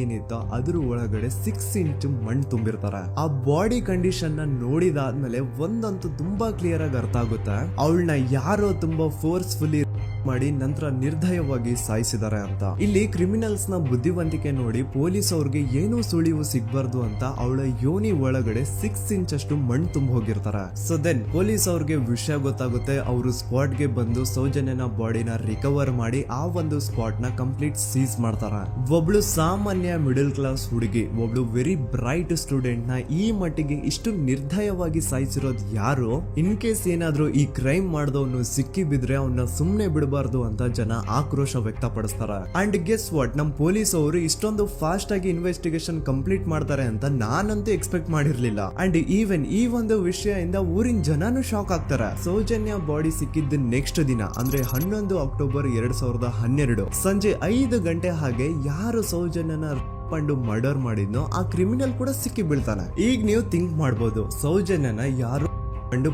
Speaker 1: ಏನಿತ್ತು ಅದ್ರ ಒಳಗಡೆ 6 ಇಂಚ್ ಮಣ್ಣು ತುಂಬಿರ್ತಾರೆ. ಆ ಬಾಡಿ ಕಂಡೀಷನ್ ನ ನೋಡಿದಾದ್ಮೇಲೆ ಒಂದಂತೂ ತುಂಬಾ ಕ್ಲಿಯರ್ ಆಗಿ ಅರ್ಥ ಆಗುತ್ತೆ, ಅವಳನ್ನ ಯಾರೋ ತುಂಬಾ ಫೋರ್ಸ್ಫುಲಿ ಮಾಡಿ ನಂತರ ನಿರ್ದಯವಾಗಿ ಸಾಯಿಸಿದ್ದಾರೆ ಅಂತ. ಇಲ್ಲಿ ಕ್ರಿಮಿನಲ್ಸ್ ನ ಬುದ್ಧಿವಂತಿಕೆ ನೋಡಿ ಪೊಲೀಸ್ ಅವ್ರಿಗೆ ಏನೂ ಸುಳಿವು ಸಿಗ್ಬಾರ್ದು ಅಂತ ಅವಳ ಯೋನಿ ಒಳಗಡೆ 6 ಇಂಚ್ ಅಷ್ಟು ಮಣ್ಣು ತುಂಬ ಹೋಗಿರ್ತಾರೆ. ಸೊ ದೆನ್ ಪೊಲೀಸ್ ಅವ್ರಿಗೆ ವಿಷಯ ಗೊತ್ತಾಗುತ್ತೆ. ಅವರು ಸ್ಪಾಟ್ ಗೆ ಬಂದು ಸೌಜನ್ಯನ ಬಾಡಿನ ರಿಕವರ್ ಮಾಡಿ ಆ ಒಂದು ಸ್ಪಾಟ್ ನ ಕಂಪ್ಲೀಟ್ ಸೀಸ್ ಮಾಡ್ತಾರ. ಒಬ್ಳು ಸಾಮಾನ್ಯ ಮಿಡಲ್ ಕ್ಲಾಸ್ ಹುಡುಗಿ, ಒಬ್ಳು ವೆರಿ ಬ್ರೈಟ್ ಸ್ಟೂಡೆಂಟ್ ನ ಈ ಮಟ್ಟಿಗೆ ಇಷ್ಟು ನಿರ್ದಯವಾಗಿ ಸಾಯಿಸಿರೋದು ಯಾರು? ಇನ್ ಕೇಸ್ ಏನಾದ್ರೂ ಈ ಕ್ರೈಮ್ ಮಾಡಿದವನು ಸಿಕ್ಕಿ ಬಿದ್ರೆ ಅವನ್ನ ಸುಮ್ನೆ ಬಿಡಬಾರ್ದು ಅಂತ ಜನ ಆಕ್ರೋಶ ವ್ಯಕ್ತಪಡಿಸ್ತಾರೆ. ಅಂಡ್ ಗೆಸ್ ವಾಟ್, ನಮ್ ಪೊಲೀಸ್ ಅವರು ಇಷ್ಟೊಂದು ಫಾಸ್ಟ್ ಆಗಿ ಇನ್ವೆಸ್ಟಿಗೇಷನ್ ಕಂಪ್ಲೀಟ್ ಮಾಡ್ತಾರೆ ಅಂತ ನಾನಂತೂ ಎಕ್ಸ್ಪೆಕ್ಟ್ ಮಾಡಿರ್ಲಿಲ್ಲ. ಅಂಡ್ ಈವನ್ ಈ ಒಂದು ವಿಷಯದಿಂದ ಊರಿನ ಜನನು ಶಾಕ್ ಆಗ್ತಾರೆ. ಸೌಜನ್ಯ ಬಾಡಿ ಸಿಕ್ಕಿದ್ದ ನೆಕ್ಸ್ಟ್ ದಿನ ಅಂದ್ರೆ 11 ಅಕ್ಟೋಬರ್ 2012 ಸಂಜೆ 5 ಗಂಟೆ ಹಾಗೆ ಯಾರು ಸೌಜನ್ಯನ ಪಂಡು ಮರ್ಡರ್ ಮಾಡಿದ್ನೋ ಆ ಕ್ರಿಮಿನಲ್ ಕೂಡ ಸಿಕ್ಕಿ ಬೀಳ್ತಾನೆ. ಈಗ ನೀವು ಥಿಂಕ್ ಮಾಡ್ಬೋದು, ಸೌಜನ್ಯನ ಯಾರು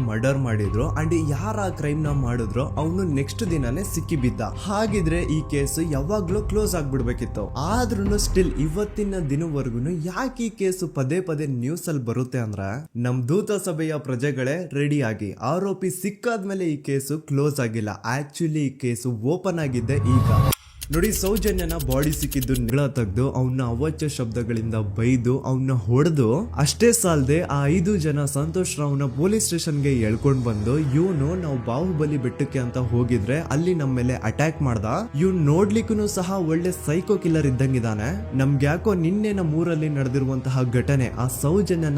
Speaker 1: ಮರ್ಡರ್ ಮಾಡಿದ್ರು ಅಂಡ್ ಯಾರ ಕ್ರೈಮ್ ನ ಮಾಡಿದ್ರು ಅವನು ನೆಕ್ಸ್ಟ್ ದಿನಾನೇ ಸಿಕ್ಕಿ ಬಿದ್ದ. ಹಾಗಿದ್ರೆ ಈ ಕೇಸ್ ಯಾವಾಗ್ಲೂ ಕ್ಲೋಸ್ ಆಗ್ಬಿಡ್ಬೇಕಿತ್ತು. ಆದ್ರೂ ಸ್ಟಿಲ್ ಇವತ್ತಿನ ದಿನವರೆಗೂ ಯಾಕೆ ಈ ಕೇಸ್ ಪದೇ ಪದೇ ನ್ಯೂಸ್ ಅಲ್ಲಿ ಬರುತ್ತೆ ಅಂದ್ರೆ, ನಮ್ ದೂತ ಸಭೆಯ ಪ್ರಜೆಗಳೇ ರೆಡಿ ಆಗಿ, ಆರೋಪಿ ಸಿಕ್ಕಾದ್ಮೇಲೆ ಈ ಕೇಸು ಕ್ಲೋಸ್ ಆಗಿಲ್ಲ. ಆಕ್ಚುಲಿ ಈ ಕೇಸು ಓಪನ್ ಆಗಿದ್ದೆ ಈಗ. ನೋಡಿ, ಸೌಜನ್ಯನ ಬಾಡಿ ಸಿಕ್ಕಿದ್ದು ನೆಗಳ ತೆಗೆದು ಅವನ್ನ ಅವಾಚ್ಯ ಶಬ್ದಗಳಿಂದ ಬೈದು ಅವನ್ನ ಹೊಡೆದು ಅಷ್ಟೇ ಸಾಲದೆ ಆ 5 ಜನ ಸಂತೋಷ್ ರಾವ್ನ ಪೊಲೀಸ್ ಸ್ಟೇಷನ್ಗೆ ಎಳ್ಕೊಂಡ್ ಬಂದು ಇವನು ನಾವು ಬಾಹುಬಲಿ ಬೆಟ್ಟಕ್ಕೆ ಅಂತ ಹೋಗಿದ್ರೆ ಅಲ್ಲಿ ನಮ್ಮ ಮೇಲೆ ಅಟ್ಯಾಕ್ ಮಾಡ್ದ, ಇವ್ನು ನೋಡ್ಲಿಕ್ಕೂ ಸಹ ಒಳ್ಳೆ ಸೈಕೋ ಕಿಲ್ಲರ್ ಇದ್ದಂಗಿದಾನೆ, ನಮ್ಗೆ ಯಾಕೋ ನಿನ್ನೆ ನಮ್ಮೂರಲ್ಲಿ ನಡೆದಿರುವಂತಹ ಘಟನೆ ಆ ಸೌಜನ್ಯನ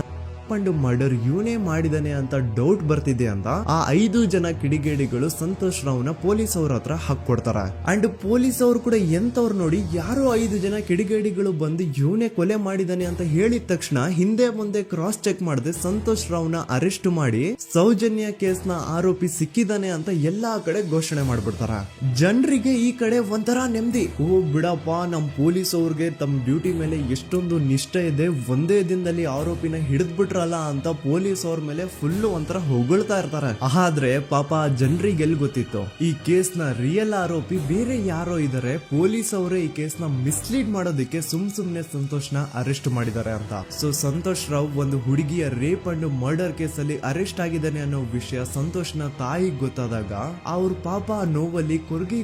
Speaker 1: ಮರ್ಡರ್ ಇವನೇ ಮಾಡಿದಾನೆ ಅಂತ ಡೌಟ್ ಬರ್ತಿದೆ ಅಂತ ಆ 5 ಜನ ಕಿಡಿಗೇಡಿಗಳು ಸಂತೋಷ್ ರಾವ್ನ ಪೊಲೀಸ್ ಅವ್ರ ಹತ್ರ ಹಾಕೊಡ್ತಾರ. ಅಂಡ್ ಪೊಲೀಸ್ ಅವರು ಕೂಡ ಎಂತವ್ರು ನೋಡಿ, ಯಾರೋ 5 ಜನ ಕಿಡಿಗೇಡಿಗಳು ಬಂದು ಇವನೇ ಕೊಲೆ ಮಾಡಿದಾನೆ ಅಂತ ಹೇಳಿದ ತಕ್ಷಣ ಹಿಂದೆ ಮುಂದೆ ಕ್ರಾಸ್ ಚೆಕ್ ಮಾಡದೆ ಸಂತೋಷ್ ರಾವ್ನ ಅರೆಸ್ಟ್ ಮಾಡಿ ಸೌಜನ್ಯ ಕೇಸ್ ನ ಆರೋಪಿ ಸಿಕ್ಕಿದಾನೆ ಅಂತ ಎಲ್ಲಾ ಕಡೆ ಘೋಷಣೆ ಮಾಡ್ಬಿಡ್ತಾರ. ಜನರಿಗೆ ಈ ಕಡೆ ಒಂಥರ ನೆಮ್ಮದಿ, ಓ ಬಿಡಪ್ಪ, ನಮ್ ಪೊಲೀಸ್ ಅವ್ರಿಗೆ ತಮ್ಮ ಡ್ಯೂಟಿ ಮೇಲೆ ಎಷ್ಟೊಂದು ನಿಷ್ಠೆ ಇದೆ, ಒಂದೇ ದಿನದಲ್ಲಿ ಆರೋಪಿನ ಹಿಡಿದ್ಬಿಟ್ರ ಅಂತ ಪೊಲೀಸ್ ಅವ್ರ ಮೇಲೆ ಫುಲ್ ಒಂಥರ ಹೊಗಳ್ತಾ ಇರ್ತಾರೆ. ಆದ್ರೆ ಪಾಪ ಜನರಿಗೆ ಎಲ್ಲಿ ಗೊತ್ತಿತ್ತು ಈ ಕೇಸ್ ನ ರಿಯಲ್ ಆರೋಪಿ ಬೇರೆ ಯಾರೋ ಇದಾರೆ, ಪೊಲೀಸ್ ಅವರೇ ಈ ಕೇಸ್ ನ ಮಿಸ್ಲೀಡ್ ಮಾಡೋದಕ್ಕೆ ಸುಮ್ನೆ ಸಂತೋಷ್ ನ ಅರೆಸ್ಟ್ ಮಾಡಿದ್ದಾರೆ ಅಂತ. ಸೊ ಸಂತೋಷ್ ರಾವ್ ಒಂದು ಹುಡುಗಿಯ ರೇಪ್ ಅಂಡ್ ಮರ್ಡರ್ ಕೇಸ್ ಅಲ್ಲಿ ಅರೆಸ್ಟ್ ಆಗಿದ್ದಾನೆ ಅನ್ನೋ ವಿಷಯ ಸಂತೋಷ್ ನ ತಾಯಿಗೆ ಗೊತ್ತಾದಾಗ ಅವ್ರ ಪಾಪ ನೋವಲ್ಲಿ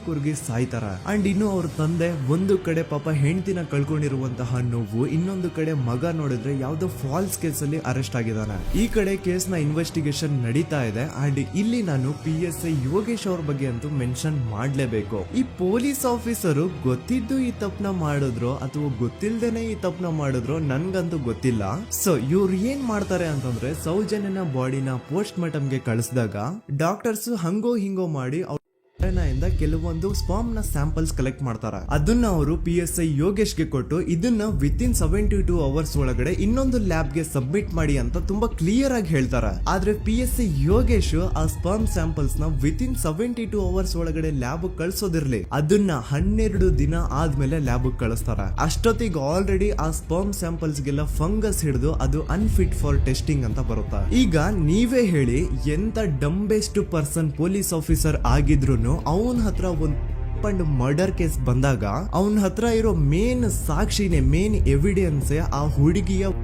Speaker 1: ಕುರ್ಗಿ ಸಾಯ್ತಾರ. ಅಂಡ್ ಇನ್ನು ಅವ್ರ ತಂದೆ ಒಂದು ಕಡೆ ಪಾಪ ಹೆಂಡತಿನ ಕಳ್ಕೊಂಡಿರುವಂತಹ ನೋವು, ಇನ್ನೊಂದು ಕಡೆ ಮಗ ನೋಡಿದ್ರೆ ಯಾವ್ದೋ ಫಾಲ್ಸ್ ಕೇಸ್ ಅಲ್ಲಿ ಅರೆಸ್ಟ್ ಆಗಿದ್ದಾನೆ. ಈ ಕಡೆ ಕೇಸ್ ನ ಇನ್ವೆಸ್ಟಿಗೇಷನ್ ನಡೀತಾ ಇದೆ. ಅಂಡ್ ಇಲ್ಲಿ ನಾನು PSI ಯೋಗೇಶ್ ಅವ್ರ ಬಗ್ಗೆ ಅಂತೂ ಮೆನ್ಷನ್ ಮಾಡ್ಲೇಬೇಕು. ಈ ಪೊಲೀಸ್ ಆಫೀಸರು ಗೊತ್ತಿದ್ದು ಈ ತಪ್ಪನ ಮಾಡಿದ್ರು ಅಥವಾ ಗೊತ್ತಿಲ್ದೇನೆ ಈ ತಪ್ಪನ ಮಾಡಿದ್ರು ನನ್ಗಂತೂ ಗೊತ್ತಿಲ್ಲ. ಸೊ ಇವ್ರು ಏನ್ ಮಾಡ್ತಾರೆ ಅಂತಂದ್ರೆ, ಸೌಜನ್ಯನ ಬಾಡಿನ ಪೋಸ್ಟ್ ಮಾರ್ಟಮ್ ಗೆ ಕಳಿಸಿದಾಗ ಡಾಕ್ಟರ್ಸ್ ಹಂಗೋ ಹಿಂಗೋ ಮಾಡಿ ಇಂದ ಕೆಲವೊಂದು ಸ್ಪರ್ಮ್ ನ ಸ್ಯಾಂಪಲ್ಸ್ ಕಲೆಕ್ಟ್ ಮಾಡ್ತಾರೆ. ಅದನ್ನ ಅವರು PSI ಯೋಗೇಶ್ ಗೆ ಕೊಟ್ಟು ಇದನ್ನ ವಿತಿನ್ 72 ಅವರ್ಸ್ ಒಳಗಡೆ ಇನ್ನೊಂದು ಲ್ಯಾಬ್ ಗೆ ಸಬ್ಮಿಟ್ ಮಾಡಿ ಅಂತ ತುಂಬಾ ಕ್ಲಿಯರ್ ಆಗಿ ಹೇಳ್ತಾರೆ. ಆದ್ರೆ PSI ಯೋಗೇಶ್ ಆ ಸ್ಪರ್ಮ್ ಸ್ಯಾಂಪಲ್ಸ್ ನ ವಿತಿನ್ 72 ಅವರ್ಸ್ ಒಳಗಡೆ ಲ್ಯಾಬ್ ಕಳ್ಸೋದಿರ್ಲಿ, ಅದನ್ನ 12 ದಿನ ಆದ್ಮೇಲೆ ಲ್ಯಾಬ್ ಕಳಿಸ್ತಾರೆ. ಅಷ್ಟೊತ್ತಿಗೆ ಆಲ್ರೆಡಿ ಆ ಸ್ಪರ್ಮ್ ಸ್ಯಾಂಪಲ್ಸ್ ಗೆಲ್ಲ ಫಂಗಸ್ ಹಿಡಿದು ಅದು ಅನ್ಫಿಟ್ ಫಾರ್ ಟೆಸ್ಟಿಂಗ್ ಅಂತ ಬರುತ್ತೆ. ಈಗ ನೀವೇ ಹೇಳಿ, ಎಂತ ಡಂಬೆಸ್ಟ್ ಪರ್ಸನ್ ಪೊಲೀಸ್ ಆಫೀಸರ್ ಆಗಿದ್ರು ಅವನ ಹತ್ರ ಒಂದು ಮರ್ಡರ್ ಕೇಸ್ ಬಂದಾಗ ಅವನ ಹತ್ರ ಇರೋ ಮೇನ್ ಸಾಕ್ಷಿನೇ, ಮೇನ್ ಎವಿಡೆನ್ಸ್ ಆ ಹುಡುಗಿಯ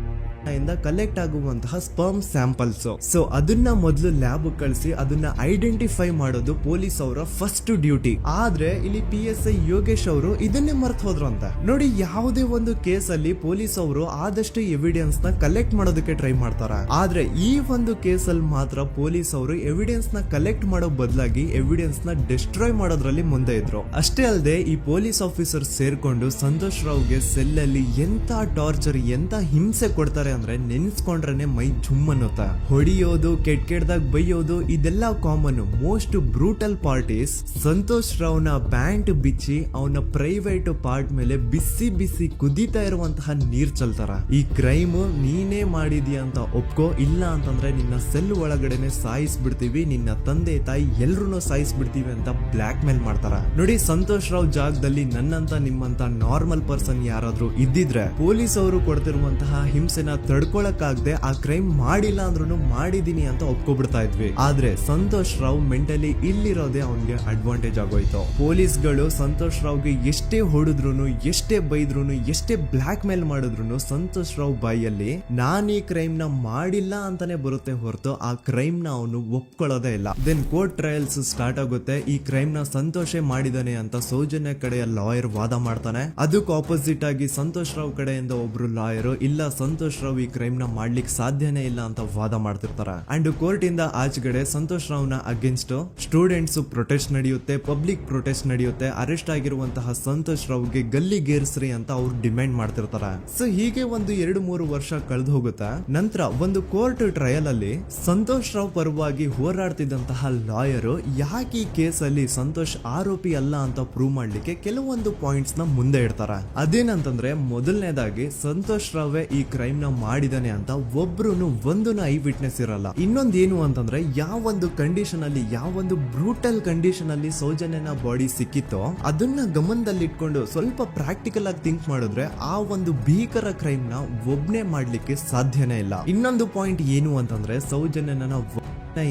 Speaker 1: ಕಲೆಕ್ಟ್ ಆಗುವಂತಹ ಸ್ಪರ್ಮ್ ಸ್ಯಾಂಪಲ್ಸ್. ಸೊ ಅದನ್ನ ಮೊದಲು ಲ್ಯಾಬ್ ಕಳಿಸಿ ಅದನ್ನ ಐಡೆಂಟಿಫೈ ಮಾಡೋದು ಪೊಲೀಸ್ ಅವರ ಫಸ್ಟ್ ಡ್ಯೂಟಿ. ಆದ್ರೆ ಇಲ್ಲಿ PSI ಯೋಗೇಶ್ ಅವರು ಇದನ್ನೇ ಮರ್ತು ಹೋದ್ರು ಅಂತ. ನೋಡಿ, ಯಾವುದೇ ಒಂದು ಕೇಸ್ ಅಲ್ಲಿ ಪೊಲೀಸ್ ಅವರು ಆದಷ್ಟು ಎವಿಡೆನ್ಸ್ ನ ಕಲೆಕ್ಟ್ ಮಾಡೋದಕ್ಕೆ ಟ್ರೈ ಮಾಡ್ತಾರೆ. ಆದ್ರೆ ಈ ಒಂದು ಕೇಸ್ ಅಲ್ಲಿ ಮಾತ್ರ ಪೊಲೀಸ್ ಅವರು ಎವಿಡೆನ್ಸ್ ನ ಕಲೆಕ್ಟ್ ಮಾಡೋ ಬದಲಾಗಿ ಎವಿಡೆನ್ಸ್ ನ ಡಿಸ್ಟ್ರಾಯ್ ಮಾಡೋದ್ರಲ್ಲಿ ಮುಂದೆ ಇದ್ರು. ಅಷ್ಟೇ ಅಲ್ಲದೆ ಈ ಪೊಲೀಸ್ ಆಫೀಸರ್ ಸೇರ್ಕೊಂಡು ಸಂತೋಷ್ ರಾವ್ಗೆ ಸೆಲ್ ಅಲ್ಲಿ ಎಂತ ಟಾರ್ಚರ್, ಎಂತ ಹಿಂಸೆ ಕೊಡ್ತಾರೆ ಅಂದ್ರೆ ನೆನ್ಸ್ಕೊಂಡ್ರೆ ಮೈ ಜುಮ್ ಅನ್ನುತ್ತಾ. ಹೊಡಿಯೋದು, ಕೆಟ್ಟದಾಗ ಬೈಯೋದು, ಇದೆಲ್ಲ common. Most brutal parties Santosh ರಾವ್ನ ಪ್ಯಾಂಟ್ ಬಿಚ್ಚಿ ಅವನ ಪ್ರೈವೇಟ್ ಪಾರ್ಟ್ ಮೇಲೆ ಬಿಸಿ ಬಿಸಿ ಕುದೀತಾ ಇರುವಂತಹ ನೀರ್ ಚಲ್ತಾರ. ಈ ಕ್ರೈಮ್ ನೀನೇ ಮಾಡಿದ್ಯಾ ಅಂತ ಒಪ್ಕೋ, ಇಲ್ಲ ಅಂತಂದ್ರೆ ನಿನ್ನ ಸೆಲ್ ಒಳಗಡೆನೆ ಸಾಯಿಸ್ಬಿಡ್ತೀವಿ, ನಿನ್ನ ತಂದೆ ತಾಯಿ ಎಲ್ರು ಸಾಯಿಸ್ಬಿಡ್ತೀವಿ ಅಂತ ಬ್ಲಾಕ್ ಮೇಲ್ ಮಾಡ್ತಾರ. ನೋಡಿ, ಸಂತೋಷ್ ರಾವ್ ಜಾಗದಲ್ಲಿ ನನ್ನಂತ ನಿಮ್ಮಂತ ನಾರ್ಮಲ್ ಪರ್ಸನ್ ಯಾರಾದ್ರೂ ಇದ್ದಿದ್ರೆ ಪೊಲೀಸ್ ಅವರು ಕೊಡ್ತಿರುವಂತಹ ಹಿಂಸೆನ ತಡ್ಕೊಳಕ್ಕಾಗದೆ ಆ ಕ್ರೈಮ್ ಮಾಡಿಲ್ಲ ಅಂದ್ರೂ ಮಾಡಿದೀನಿ ಅಂತ ಒಪ್ಕೊಬಿಡ್ತಾ ಇದ್ವಿ. ಆದ್ರೆ ಸಂತೋಷ್ ರಾವ್ ಮೆಂಟಲಿ ಇಲ್ಲಿರೋದೇ ಅವನ್ಗೆ ಅಡ್ವಾಂಟೇಜ್ ಆಗೋಯ್ತು. ಪೊಲೀಸ್ಗಳು ಸಂತೋಷ್ ರಾವ್ಗೆ ಎಷ್ಟೇ ಹೊಡೆದ್ರು, ಎಷ್ಟೇ ಬೈದ್ರು, ಎಷ್ಟೇ ಬ್ಲಾಕ್ ಮೇಲ್ ಮಾಡಿದ್ರು ಸಂತೋಷ್ ರಾವ್ ಬಾಯಲ್ಲಿ ನಾನ್ ಈ ಕ್ರೈಮ್ ನ ಮಾಡಿಲ್ಲ ಅಂತಾನೆ ಬರುತ್ತೆ ಹೊರತು ಆ ಕ್ರೈಮ್ ನ ಅವನು ಒಪ್ಕೊಳ್ಳೋದೇ ಇಲ್ಲ. ದೆನ್ ಕೋರ್ಟ್ ಟ್ರಯಲ್ಸ್ ಸ್ಟಾರ್ಟ್ ಆಗುತ್ತೆ. ಈ ಕ್ರೈಮ್ ನ ಸಂತೋಷೇ ಮಾಡಿದಾನೆ ಅಂತ ಸೌಜನ್ಯ ಕಡೆಯ ಲಾಯರ್ ವಾದ ಮಾಡ್ತಾನೆ. ಅದಕ್ಕೆ ಆಪೋಸಿಟ್ ಆಗಿ ಸಂತೋಷ್ ರಾವ್ ಕಡೆಯಿಂದ ಒಬ್ರು ಲಾಯರ್ ಇಲ್ಲ ಸಂತೋಷ್ ರಾವ್ ಈ ಕ್ರೈಮ್ ನ ಮಾಡ್ಲಿಕ್ಕೆ ಸಾಧ್ಯನೇ ಇಲ್ಲ ಅಂತ ವಾದ ಮಾಡ್ತಿರ್ತಾರೆ. ಅಂಡ್ ಕೋರ್ಟ್ ಇಂದ ಆಚೆಗಡೆ ಸಂತೋಷ್ ರಾವ್ ನ ಅಗೇನ್ಸ್ಟ್ ಸ್ಟೂಡೆಂಟ್ಸ್ ಪ್ರೊಟೆಸ್ಟ್ ನಡೆಯುತ್ತೆ, ಪಬ್ಲಿಕ್ ಪ್ರೊಟೆಸ್ಟ್ ನಡೆಯುತ್ತೆ. ಅರೆಸ್ಟ್ ಆಗಿರುವಂತಹ ಸಂತೋಷ್ ರಾವ್ಗೆ ಗಲ್ಲಿಗೇರಿಸ್ರಿ ಅಂತ ಅವ್ರು ಡಿಮ್ಯಾಂಡ್ ಮಾಡ್ತಿರ್ತಾರೆ. ಸೊ ಹೀಗೆ ಒಂದು 2-3 ವರ್ಷ ಕಳೆದು ಹೋಗುತ್ತೆ. ನಂತರ ಒಂದು ಕೋರ್ಟ್ ಟ್ರಯಲ್ ಅಲ್ಲಿ ಸಂತೋಷ್ ರಾವ್ ಪರವಾಗಿ ಹೋರಾಡ್ತಿದ್ದಂತಹ ಲಾಯರ್ ಯಾಕೆ ಈ ಕೇಸ್ ಅಲ್ಲಿ ಸಂತೋಷ್ ಆರೋಪಿ ಅಲ್ಲ ಅಂತ ಪ್ರೂವ್ ಮಾಡ್ಲಿಕ್ಕೆ ಕೆಲವೊಂದು ಪಾಯಿಂಟ್ಸ್ ನ ಮುಂದೆ ಇಡ್ತಾರೆ. ಅದೇನಂತಂದ್ರೆ ಮೊದಲನೇದಾಗಿ ಸಂತೋಷ್ ರಾವೇ ಈ ಕ್ರೈಮ್ ನ ಮಾಡಿದಾನೆ ಅಂತ ಒಬ್ರುನು ಒಂದೂನು ಐ ವಿಟ್ನೆಸ್ ಇರಲ್ಲ. ಇನ್ನೊಂದು ಏನು ಅಂತಂದ್ರೆ ಯಾವೊಂದು ಕಂಡೀಷನ್ ಅಲ್ಲಿ, ಯಾವೊಂದು ಬ್ರೂಟಲ್ ಕಂಡೀಷನ್ ಅಲ್ಲಿ ಸೌಜನ್ಯನ ಬಾಡಿ ಸಿಕ್ಕಿತ್ತೋ ಅದನ್ನ ಗಮನದಲ್ಲಿಟ್ಕೊಂಡು ಸ್ವಲ್ಪ ಪ್ರಾಕ್ಟಿಕಲ್ ಆಗಿ ಥಿಂಕ್ ಮಾಡಿದ್ರೆ ಆ ಒಂದು ಭೀಕರ ಕ್ರೈಮ್ ನ ಒಬ್ನೇ ಮಾಡ್ಲಿಕ್ಕೆ ಸಾಧ್ಯನೇ ಇಲ್ಲ. ಇನ್ನೊಂದು ಪಾಯಿಂಟ್ ಏನು ಅಂತಂದ್ರೆ ಸೌಜನ್ಯನ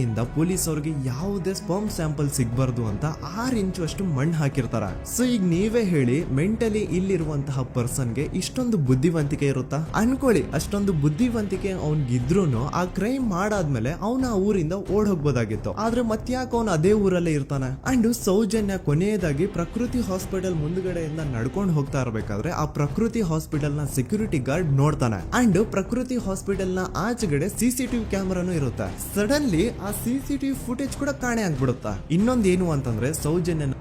Speaker 1: ಇಂದ ಪೊಲೀಸ್ ಅವ್ರಿಗೆ ಯಾವುದೇ ಸ್ಪರ್ಮ್ ಸ್ಯಾಂಪಲ್ ಸಿಗ್ಬಾರ್ದು ಅಂತ 6 ಇಂಚು ಅಷ್ಟು ಮಣ್ಣು ಹಾಕಿರ್ತಾರ. ಸೊ ಈಗ ನೀವೇ ಹೇಳಿ, ಮೆಂಟಲಿ ಇಲ್ಲಿರುವಂತಹ ಪರ್ಸನ್ಗೆ ಇಷ್ಟೊಂದು ಬುದ್ಧಿವಂತಿಕೆ ಇರುತ್ತಾ ಅನ್ಕೊಳ್ಳಿ. ಅಷ್ಟೊಂದು ಬುದ್ಧಿವಂತಿಕೆ ಅವ್ನಿಗಿದ್ರೂನು ಆ ಕ್ರೈಮ್ ಮಾಡಾದ್ಮೇಲೆ ಅವನ ಆ ಊರಿಂದ ಓಡ್ ಹೋಗ್ಬೋದಾಗಿತ್ತು. ಆದ್ರೆ ಮತ್ತ್ಯಾಕೆ ಅವನು ಅದೇ ಊರಲ್ಲೇ ಇರ್ತಾನೆ. ಅಂಡ್ ಸೌಜನ್ಯ ಕೊನೆಯದಾಗಿ ಪ್ರಕೃತಿ ಹಾಸ್ಪಿಟಲ್ ಮುಂದ್ಗಡೆಯಿಂದ ನಡ್ಕೊಂಡು ಹೋಗ್ತಾ ಇರ್ಬೇಕಾದ್ರೆ ಆ ಪ್ರಕೃತಿ ಹಾಸ್ಪಿಟಲ್ ನ ಸೆಕ್ಯೂರಿಟಿ ಗಾರ್ಡ್ ನೋಡ್ತಾನೆ. ಅಂಡ್ ಪ್ರಕೃತಿ ಹಾಸ್ಪಿಟಲ್ ನ ಆಚೆಗಡೆ CCTV ಕ್ಯಾಮರಾನು ಇರುತ್ತೆ. ಸಡನ್ಲಿ ಆ CCTV ಫುಟೇಜ್ ಕೂಡ ಕಾಣೆ ಆಗ್ಬಿಡುತ್ತಾ. ಇನ್ನೊಂದು ಏನು ಅಂತಂದ್ರೆ ಸೌಜನ್ಯನ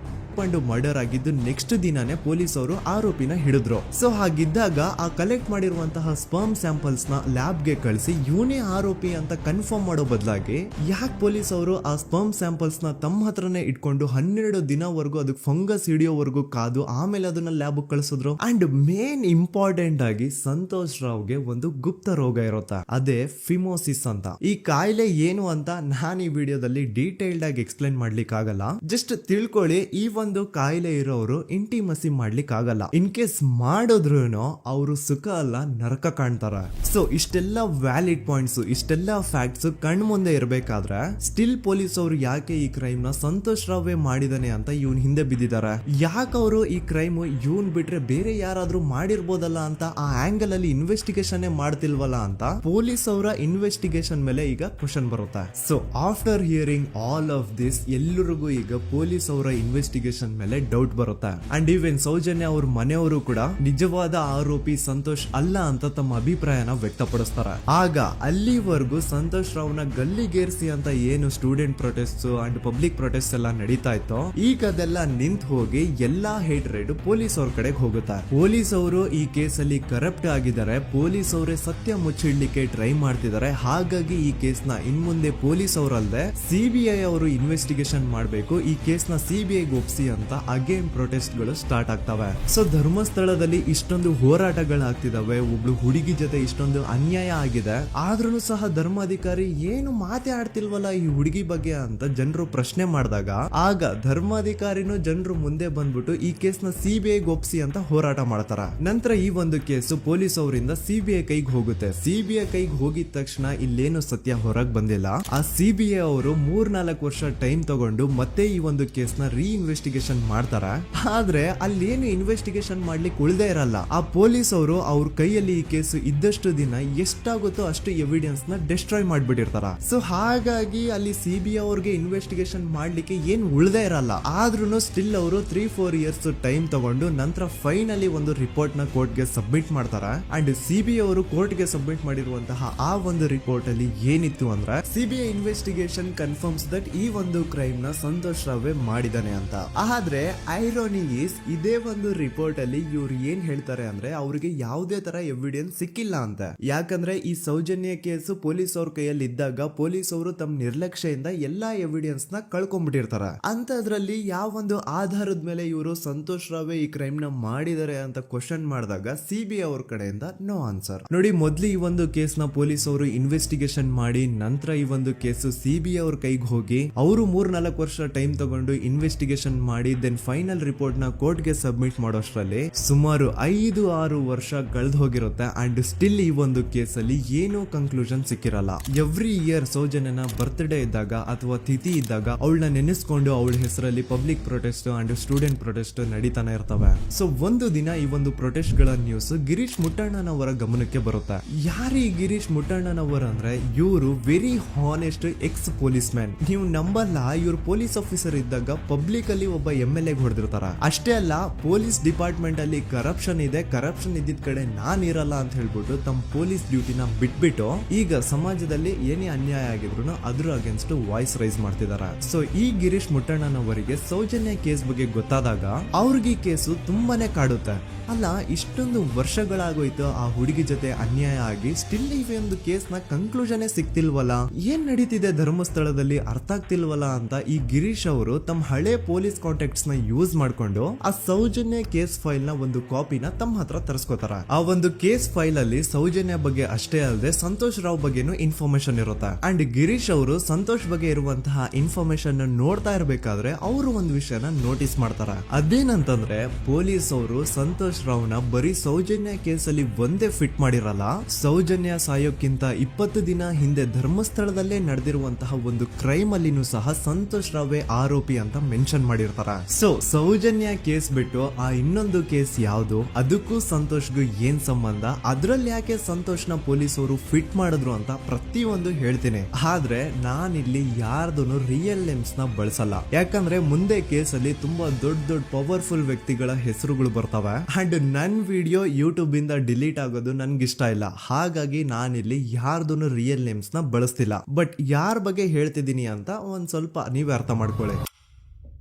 Speaker 1: ಮರ್ಡರ್ ಆಗಿದ್ದು ನೆಕ್ಸ್ಟ್ ದಿನಾನೇ ಪೊಲೀಸ್ ಅವರು ಆರೋಪಿನ ಹಿಡಿದ್ರು. ಸೊ ಹಾಗಿದ್ದಾಗ ಆ ಕಲೆಕ್ಟ್ ಮಾಡಿರುವಂತಹ ಸ್ಪರ್ಮ್ ಸ್ಯಾಂಪಲ್ಸ್ ನ ಲ್ಯಾಬ್ ಗೆ ಕಳಿಸಿ ಇವನೇ ಆರೋಪಿ ಅಂತ ಕನ್ಫರ್ಮ್ ಮಾಡೋ ಬದಲಾಗಿ ಯಾಕೆ ಪೊಲೀಸ್ ಅವರು ಆ ಸ್ಪರ್ಮ್ ಸ್ಯಾಂಪಲ್ಸ್ ನ ತಮ್ಮ ಹತ್ರನೇ ಇಟ್ಕೊಂಡು 12 ದಿನವರೆಗೂ ಅದಕ್ಕೆ ಫಂಗಸ್ ಹಿಡಿಯೋವರೆಗೂ ಕಾದು ಆಮೇಲೆ ಅದನ್ನ ಲ್ಯಾಬ್ ಕಳಿಸಿದ್ರು. ಅಂಡ್ ಮೇನ್ ಇಂಪಾರ್ಟೆಂಟ್ ಆಗಿ ಸಂತೋಷ್ ರಾವ್ಗೆ ಒಂದು ಗುಪ್ತ ರೋಗ ಇರುತ್ತೆ, ಅದೇ ಫಿಮೋಸಿಸ್ ಅಂತ. ಈ ಕಾಯಿಲೆ ಏನು ಅಂತ ನಾನು ಈ ವಿಡಿಯೋದಲ್ಲಿ ಡೀಟೇಲ್ಡ್ ಆಗಿ ಎಕ್ಸ್ಪ್ಲೈನ್ ಮಾಡ್ಲಿಕ್ಕೆ ಆಗಲ್ಲ. ಜಸ್ಟ್ ತಿಳ್ಕೊಳ್ಳಿ, ಈ ಒಂದು ಕಾಯಿಲೆ ಇರೋರು ಇಂಟಿಮಸಿ ಮಾಡ್ಲಿಕ್ಕೆ ಆಗಲ್ಲ. ಇನ್ ಕೇಸ್ ಮಾಡಿದ್ರು ಅವರು ಸುಖ ಅಲ್ಲ ನರಕ ಕಾಣ್ತಾರ. ಸೊ ಇಷ್ಟೆಲ್ಲ ವ್ಯಾಲಿಡ್ ಪಾಯಿಂಟ್ಸ್, ಇಷ್ಟೆಲ್ಲ ಫ್ಯಾಕ್ಟ್ಸ್ ಕಣ್ ಮುಂದೆ ಇರ್ಬೇಕಾದ್ರೆ ಸ್ಟಿಲ್ ಪೊಲೀಸ್ ಅವರು ಯಾಕೆ ಈ ಕ್ರೈಮ್ ನ ಸಂತೋಷ್ ರಾವೇ ಮಾಡಿದಾನೆ ಅಂತ ಇವನ್ ಹಿಂದೆ ಬಿದ್ದಿದ್ದಾರೆ. ಯಾಕೆ ಅವರು ಈ ಕ್ರೈಮ್ ಇವನ್ ಬಿಟ್ರೆ ಬೇರೆ ಯಾರಾದ್ರೂ ಮಾಡಿರ್ಬೋದಲ್ಲ ಅಂತ ಆ ಆಂಗಲ್ ಅಲ್ಲಿ ಇನ್ವೆಸ್ಟಿಗೇಷನ್ ಮಾಡ್ತಿಲ್ವಲ್ಲ ಅಂತ ಪೊಲೀಸ್ ಅವರ ಇನ್ವೆಸ್ಟಿಗೇಷನ್ ಮೇಲೆ ಈಗ ಕ್ವಶನ್ ಬರುತ್ತೆ. So after hearing all of this ಎಲ್ಲರಿಗೂ ಈಗ ಪೊಲೀಸ್ ಅವರ ಇನ್ವೆಸ್ಟಿಗೇಷನ್ ಮೇಲೆ ಡೌಟ್ ಬರುತ್ತೆ. ಅಂಡ್ ಈವನ್ ಸೌಜನ್ಯ ಅವ್ರ ಮನೆಯವರು ಕೂಡ ನಿಜವಾದ ಆರೋಪಿ ಸಂತೋಷ್ ಅಲ್ಲ ಅಂತ ತಮ್ಮ ಅಭಿಪ್ರಾಯನ ವ್ಯಕ್ತಪಡಿಸ್ತಾರೆ. ಆಗ ಅಲ್ಲಿವರೆಗೂ ಸಂತೋಷ್ ರಾವ್ನ ಗಲ್ಲಿಗೇರಿಸಿ ಅಂತ ಏನು student protest and public protest ಎಲ್ಲ ನಡೀತಾ ಇತ್ತು, ಈಗ ಅದೆಲ್ಲ ನಿಂತು ಹೋಗಿ ಎಲ್ಲಾ ಹೇಟ್ರೇಡ್ ಪೊಲೀಸ್ ಅವ್ರ ಕಡೆಗೆ ಹೋಗುತ್ತೆ. ಪೊಲೀಸ್ ಅವರು ಈ ಕೇಸಲ್ಲಿ ಕರಪ್ಟ್ ಆಗಿದ್ದಾರೆ, ಪೊಲೀಸ್ ಅವರೇ ಸತ್ಯ ಮುಚ್ಚಿಡ್ಲಿಕ್ಕೆ ಟ್ರೈ ಮಾಡ್ತಿದ್ದಾರೆ. ಹಾಗಾಗಿ ಈ ಕೇಸ್ ನ ಇನ್ ಮುಂದೆ ಪೊಲೀಸ್ ಅವರಲ್ಲದೆ CBI ಅವರು ಇನ್ವೆಸ್ಟಿಗೇಷನ್ ಮಾಡಬೇಕು, ಈ ಕೇಸ್ ನ CBI ಒಪ್ಸಿ ಅಂತ ಅಗೇನ್ ಪ್ರೊಟೆಸ್ಟ್ ಗಳು ಸ್ಟಾರ್ಟ್ ಆಗ್ತವೆ. ಸೊ ಧರ್ಮಸ್ಥಳದಲ್ಲಿ ಇಷ್ಟೊಂದು ಹೋರಾಟಗಳಾಗ್ತಿದಾವೆ, ಒಬ್ಳು ಹುಡುಗಿ ಜೊತೆ ಇಷ್ಟೊಂದು ಅನ್ಯಾಯ ಆಗಿದೆ, ಆದ್ರೂ ಸಹ ಧರ್ಮಾಧಿಕಾರಿ ಏನು ಮಾತೇ ಆಡ್ತಿಲ್ವಲ್ಲ ಈ ಹುಡುಗಿ ಬಗ್ಗೆ ಅಂತ ಜನರು ಪ್ರಶ್ನೆ ಮಾಡಿದಾಗ ಆಗ ಧರ್ಮಾಧಿಕಾರಿನೂ ಜನರು ಮುಂದೆ ಬಂದ್ಬಿಟ್ಟು ಈ ಕೇಸ್ ನ CBI ಒಪ್ಸಿ ಅಂತ ಹೋರಾಟ ಮಾಡ್ತಾರ. ನಂತರ ಈ ಒಂದು ಕೇಸು ಪೊಲೀಸ್ ಅವರಿಂದ CBI ಕೈಗೆ ಹೋಗುತ್ತೆ. CBI ಕೈಗೆ ಹೋಗಿದ ತಕ್ಷಣ ಇಲ್ಲೇನು ಸತ್ಯ ಹೊರಗ್ ಬಂದಿಲ್ಲ. ಆ CBI ಅವರು 3-4 ವರ್ಷ ಟೈಮ್ ತಗೊಂಡು ಮತ್ತೆ ಈ ಒಂದು ಕೇಸ್ ನ ಇನ್ವೆಸ್ಟಿಗೇಷನ್ ಮಾಡ್ತಾರ. ಆದ್ರೆ ಅಲ್ಲೇನು ಇನ್ವೆಸ್ಟಿಗೇಷನ್ ಮಾಡ್ಲಿಕ್ಕೆ ಉಳ್ದೇ ಇರಲ್ಲ. ಆ ಪೊಲೀಸ್ ಅವರು ಅವ್ರ ಕೈಯಲ್ಲಿ ಈ ಕೇಸು ಇದ್ದಷ್ಟು ದಿನ ಎಷ್ಟಾಗುತ್ತೋ ಅಷ್ಟು ಎವಿಡೆನ್ಸ್ ನ ಡೆಸ್ಟ್ರಾಯ್ ಮಾಡ್ಬಿಟ್ಟಿರ್ತಾರ. ಸೊ ಹಾಗಾಗಿ ಅಲ್ಲಿ CBI ಅವ್ರಿಗೆ ಇನ್ವೆಸ್ಟಿಗೇಷನ್ ಮಾಡ್ಲಿಕ್ಕೆ ಏನ್ ಉಳ್ದೇ ಇರಲ್ಲ. ಆದ್ರೂ ಸ್ಟಿಲ್ ಅವರು 3-4 ಇಯರ್ಸ್ ಟೈಮ್ ತಗೊಂಡು ನಂತರ ಫೈನಲಿ ಒಂದು ರಿಪೋರ್ಟ್ ನ ಕೋರ್ಟ್ ಗೆ ಸಬ್ಮಿಟ್ ಮಾಡ್ತಾರ. ಅಂಡ್ CBI ಅವರು ಕೋರ್ಟ್ ಗೆ ಸಬ್ಮಿಟ್ ಮಾಡಿರುವಂತಹ ಆ ಒಂದು ರಿಪೋರ್ಟ್ ಅಲ್ಲಿ ಏನಿತ್ತು ಅಂದ್ರೆ CBI ಇನ್ವೆಸ್ಟಿಗೇಷನ್ ಕನ್ಫರ್ಮ್ಸ್ ದಟ್ ಈ ಒಂದು ಕ್ರೈಮ್ ನ ಸಂತೋಷ್ ರಾವೇ ಮಾಡಿದಾನೆ ಅಂತ. ಆದ್ರೆ ಐರೋನಿ ಈಸ್ ಇದೇ ಒಂದು ರಿಪೋರ್ಟ್ ಅಲ್ಲಿ ಇವ್ರು ಏನ್ ಹೇಳ್ತಾರೆ ಅಂದ್ರೆ ಅವ್ರಿಗೆ ಯಾವುದೇ ತರ ಎವಿಡೆನ್ಸ್ ಸಿಕ್ಕಿಲ್ಲ ಅಂತ. ಯಾಕಂದ್ರೆ ಈ ಸೌಜನ್ಯ ಕೇಸು ಪೊಲೀಸ್ ಅವ್ರ ಕೈಯಲ್ಲಿ ಇದ್ದಾಗ ಪೊಲೀಸ್ ಅವರು ತಮ್ಮ ನಿರ್ಲಕ್ಷ್ಯದಿಂದ ಎಲ್ಲಾ ಎವಿಡೆನ್ಸ್ ನ ಕಳ್ಕೊಂಡ್ಬಿಟ್ಟಿರ್ತಾರ. ಅಂತದ್ರಲ್ಲಿ ಯಾವ ಒಂದು ಆಧಾರದ ಮೇಲೆ ಇವರು ಸಂತೋಷ್ ರಾವೇ ಈ ಕ್ರೈಮ್ ನ ಮಾಡಿದ್ದಾರೆ ಅಂತ ಕ್ವಶನ್ ಮಾಡಿದಾಗ CBI ಅವ್ರ ಕಡೆಯಿಂದ ನೋ ಆನ್ಸರ್. ನೋಡಿ, ಮೊದ್ಲು ಈ ಒಂದು ಕೇಸ್ ನ ಪೊಲೀಸ್ ಅವರು ಇನ್ವೆಸ್ಟಿಗೇಷನ್ ಮಾಡಿ ನಂತರ ಈ ಒಂದು ಕೇಸು CBI ಅವ್ರ ಕೈಗೆ ಹೋಗಿ ಅವರು 3-4 ವರ್ಷ ಟೈಮ್ ತಗೊಂಡು ಇನ್ವೆಸ್ಟಿಗೇಷನ್ ಮಾಡಿ ದೆನ್ ಫೈನಲ್ ರಿಪೋರ್ಟ್ ನ ಕೋರ್ಟ್ ಗೆ ಸಬ್ಮಿಟ್ ಮಾಡೋಷ್ಟ್ರಲ್ಲಿ ಸುಮಾರು 5-6 ವರ್ಷ ಕಳೆದು ಹೋಗಿರುತ್ತೆ ಅಂಡ್ ಸ್ಟಿಲ್ ಈ ಒಂದು ಕೇಸಲ್ಲಿ ಏನೋ ಕನ್ಕ್ಲೂಷನ್ ಸಿಕ್ಕಿರಲ್ಲ. ಎವ್ರಿ ಇಯರ್ ಸೌಜನ್ಯನ ಬರ್ತ್ಡೇ ಇದ್ದಾಗ ಅಥವಾ ತಿಥಿ ಇದ್ದಾಗ ಅವಳನ್ನ ನೆನೆಸ್ಕೊಂಡು ಅವಳ ಹೆಸರಲ್ಲಿ public protest and student protest ನಡೀತಾನೆ ಇರ್ತವೆ. ಸೊ ಒಂದು ದಿನ ಈ ಒಂದು ಪ್ರೊಟೆಸ್ಟ್ ಗಳ ನ್ಯೂಸ್ ಗಿರೀಶ್ ಮುಟ್ಟಣ್ಣನವರ ಗಮನಕ್ಕೆ ಬರುತ್ತೆ. ಯಾರೀ ಗಿರೀಶ್ ಮುಟ್ಟಣ್ಣನವರ ಅಂದ್ರೆ ಇವರು very honest X police man. ನೀವು ನಂಬಲ್ಲ, ಇವ್ರು ಪೊಲೀಸ್ ಆಫೀಸರ್ ಇದ್ದಾಗ ಪಬ್ಲಿಕ್ ಅಲ್ಲಿ ಒಬ್ಬ MLA ಹೊಡೆದಿರ್ತಾರ. ಅಷ್ಟೇ ಅಲ್ಲ, ಪೊಲೀಸ್ ಡಿಪಾರ್ಟ್ಮೆಂಟ್ ಅಲ್ಲಿ ಕರಪ್ಷನ್ ಇದೆ, ಕರಪ್ಷನ್ ಇದ್ದಿದ್ ಕಡೆ ನಾನ್ ಇರಲ್ಲ ಅಂತ ಹೇಳ್ಬಿಟ್ಟು ತಮ್ಮ ಪೊಲೀಸ್ ಡ್ಯೂಟಿನ ಬಿಟ್ಬಿಟ್ಟು ಈಗ ಸಮಾಜದಲ್ಲಿ ಏನೇ ಅನ್ಯಾಯ ಆಗಿದ್ರು ಅದ್ರ ಅಗೇನ್ಸ್ಟ್ ವಾಯ್ಸ್ ರೈಸ್ ಮಾಡ್ತಿದಾರ. ಸೊ ಈ ಗಿರೀಶ್ ಮುಟ್ಟಣ್ಣನವರಿಗೆ ಸೌಜನ್ಯ ಕೇಸ್ ಬಗ್ಗೆ ಗೊತ್ತಾದಾಗ ಅವ್ರಿಗೆ ಈ ಕೇಸು ತುಂಬಾನೇ ಕಾಡುತ್ತೆ. ಅಲ್ಲ, ಇಷ್ಟೊಂದು ವರ್ಷಗಳಾಗೋಯ್ತು ಆ ಹುಡುಗಿ ಜೊತೆ ಅನ್ಯಾಯ ಆಗಿ, ಸ್ಟಿಲ್ ಈ ಒಂದು ಕೇಸ್ ನ ಕನ್ಕ್ಲೂಷನ್ ಸಿಕ್ತಿಲ್ವಲ್ಲ, ಏನ್ ನಡೀತಿದೆ ಧರ್ಮಸ್ಥಳದಲ್ಲಿ ಅರ್ಥ ಆಗ್ತಿಲ್ವಲ್ಲ ಅಂತ ಈ ಗಿರೀಶ್ ಅವರು ತಮ್ಮ ಹಳೆ ಪೊಲೀಸ್ ಕಾಂಟ್ಯಾಕ್ಟ್ಸ್ ನ ಯೂಸ್ ಮಾಡ್ಕೊಂಡು ಆ ಸೌಜನ್ಯ ಕೇಸ್ ಫೈಲ್ ನ ಒಂದು ಕಾಪಿನ ತಮ್ಮ ಹತ್ರ ತರಿಸ್ಕೋತಾರ. ಆ ಒಂದು ಕೇಸ್ ಫೈಲ್ ಅಲ್ಲಿ ಸೌಜನ್ಯ ಬಗ್ಗೆ ಅಷ್ಟೇ ಅಲ್ಲದೆ ಸಂತೋಷ್ ರಾವ್ ಬಗ್ಗೆನೂ ಇನ್ಫಾರ್ಮೇಶನ್ ಇರುತ್ತೆ. ಅಂಡ್ ಗಿರೀಶ್ ಅವರು ಸಂತೋಷ್ ಬಗ್ಗೆ ಇರುವಂತಹ ಇನ್ಫಾರ್ಮೇಶನ್ ನೋಡ್ತಾ ಇರ್ಬೇಕಾದ್ರೆ ಅವರು ಒಂದು ವಿಷಯನ ನೋಟಿಸ್ ಮಾಡ್ತಾರ. ಅದೇನಂತಂದ್ರೆ ಪೊಲೀಸ್ ಅವರು ಸಂತೋಷ್ ರಾವ್ ನ ಬರೀ ಸೌಜನ್ಯ ಕೇಸ್ ಅಲ್ಲಿ ಒಂದೇ ಫಿಟ್ ಮಾಡಿರಲ್ಲ, ಸೌಜನ್ಯ ಸಾಯೋಕ್ಕಿಂತ 20 ದಿನ ಹಿಂದೆ ಧರ್ಮಸ್ಥಳದಲ್ಲೇ ನಡೆದಿರುವಂತಹ ಒಂದು ಕ್ರೈಮ್ ಅಲ್ಲಿನೂ ಸಹ ಸಂತೋಷ್ ರಾವ್ ಆರೋಪಿ ಅಂತ ಮೆನ್ಷನ್ ಮಾಡಿರ್ತಾರ. ಸೊ ಸೌಜನ್ಯ ಕೇಸ್ ಬಿಟ್ಟು ಆ ಇನ್ನೊಂದು ಕೇಸ್ ಯಾವ್ದು, ಅದಕ್ಕೂ ಸಂತೋಷ್ಗೂ ಏನ್ ಸಂಬಂಧ, ಅದ್ರಲ್ಲಿ ಯಾಕೆ ಸಂತೋಷ್ ನ ಪೊಲೀಸ್ ಅವರು ಫಿಟ್ ಮಾಡಿದ್ರು ಅಂತ ಪ್ರತಿಯೊಂದು ಹೇಳ್ತೀನಿ. ಆದ್ರೆ ನಾನಿಲ್ಲಿ ಯಾರ್ದು ರಿಯಲ್ ನೇಮ್ಸ್ ನ ಬಳಸಲ್ಲ, ಯಾಕಂದ್ರೆ ಮುಂದೆ ಕೇಸ್ ಅಲ್ಲಿ ತುಂಬಾ ದೊಡ್ಡ ಪವರ್ಫುಲ್ ವ್ಯಕ್ತಿಗಳ ಹೆಸರುಗಳು ಬರ್ತವೆ ಅಂಡ್ ನನ್ ವಿಡಿಯೋ ಯೂಟ್ಯೂಬ್ ಇಂದ ಡಿಲೀಟ್ ಆಗೋದು ನನ್ಗೆ ಇಷ್ಟ ಇಲ್ಲ. ಹಾಗಾಗಿ ನಾನಿಲ್ಲಿ ಯಾರ್ದು ರಿಯಲ್ ನೇಮ್ಸ್ ನ ಬಳಸ್ತಿಲ್ಲ. ಬಟ್ ಯಾರ ಬಗ್ಗೆ ಹೇಳ್ತಿದ್ದೀನಿ ಅಂತ ಒಂದ್ ಸ್ವಲ್ಪ ನೀವೇ ಅರ್ಥ ಮಾಡ್ಕೊಳ್ಳಿ.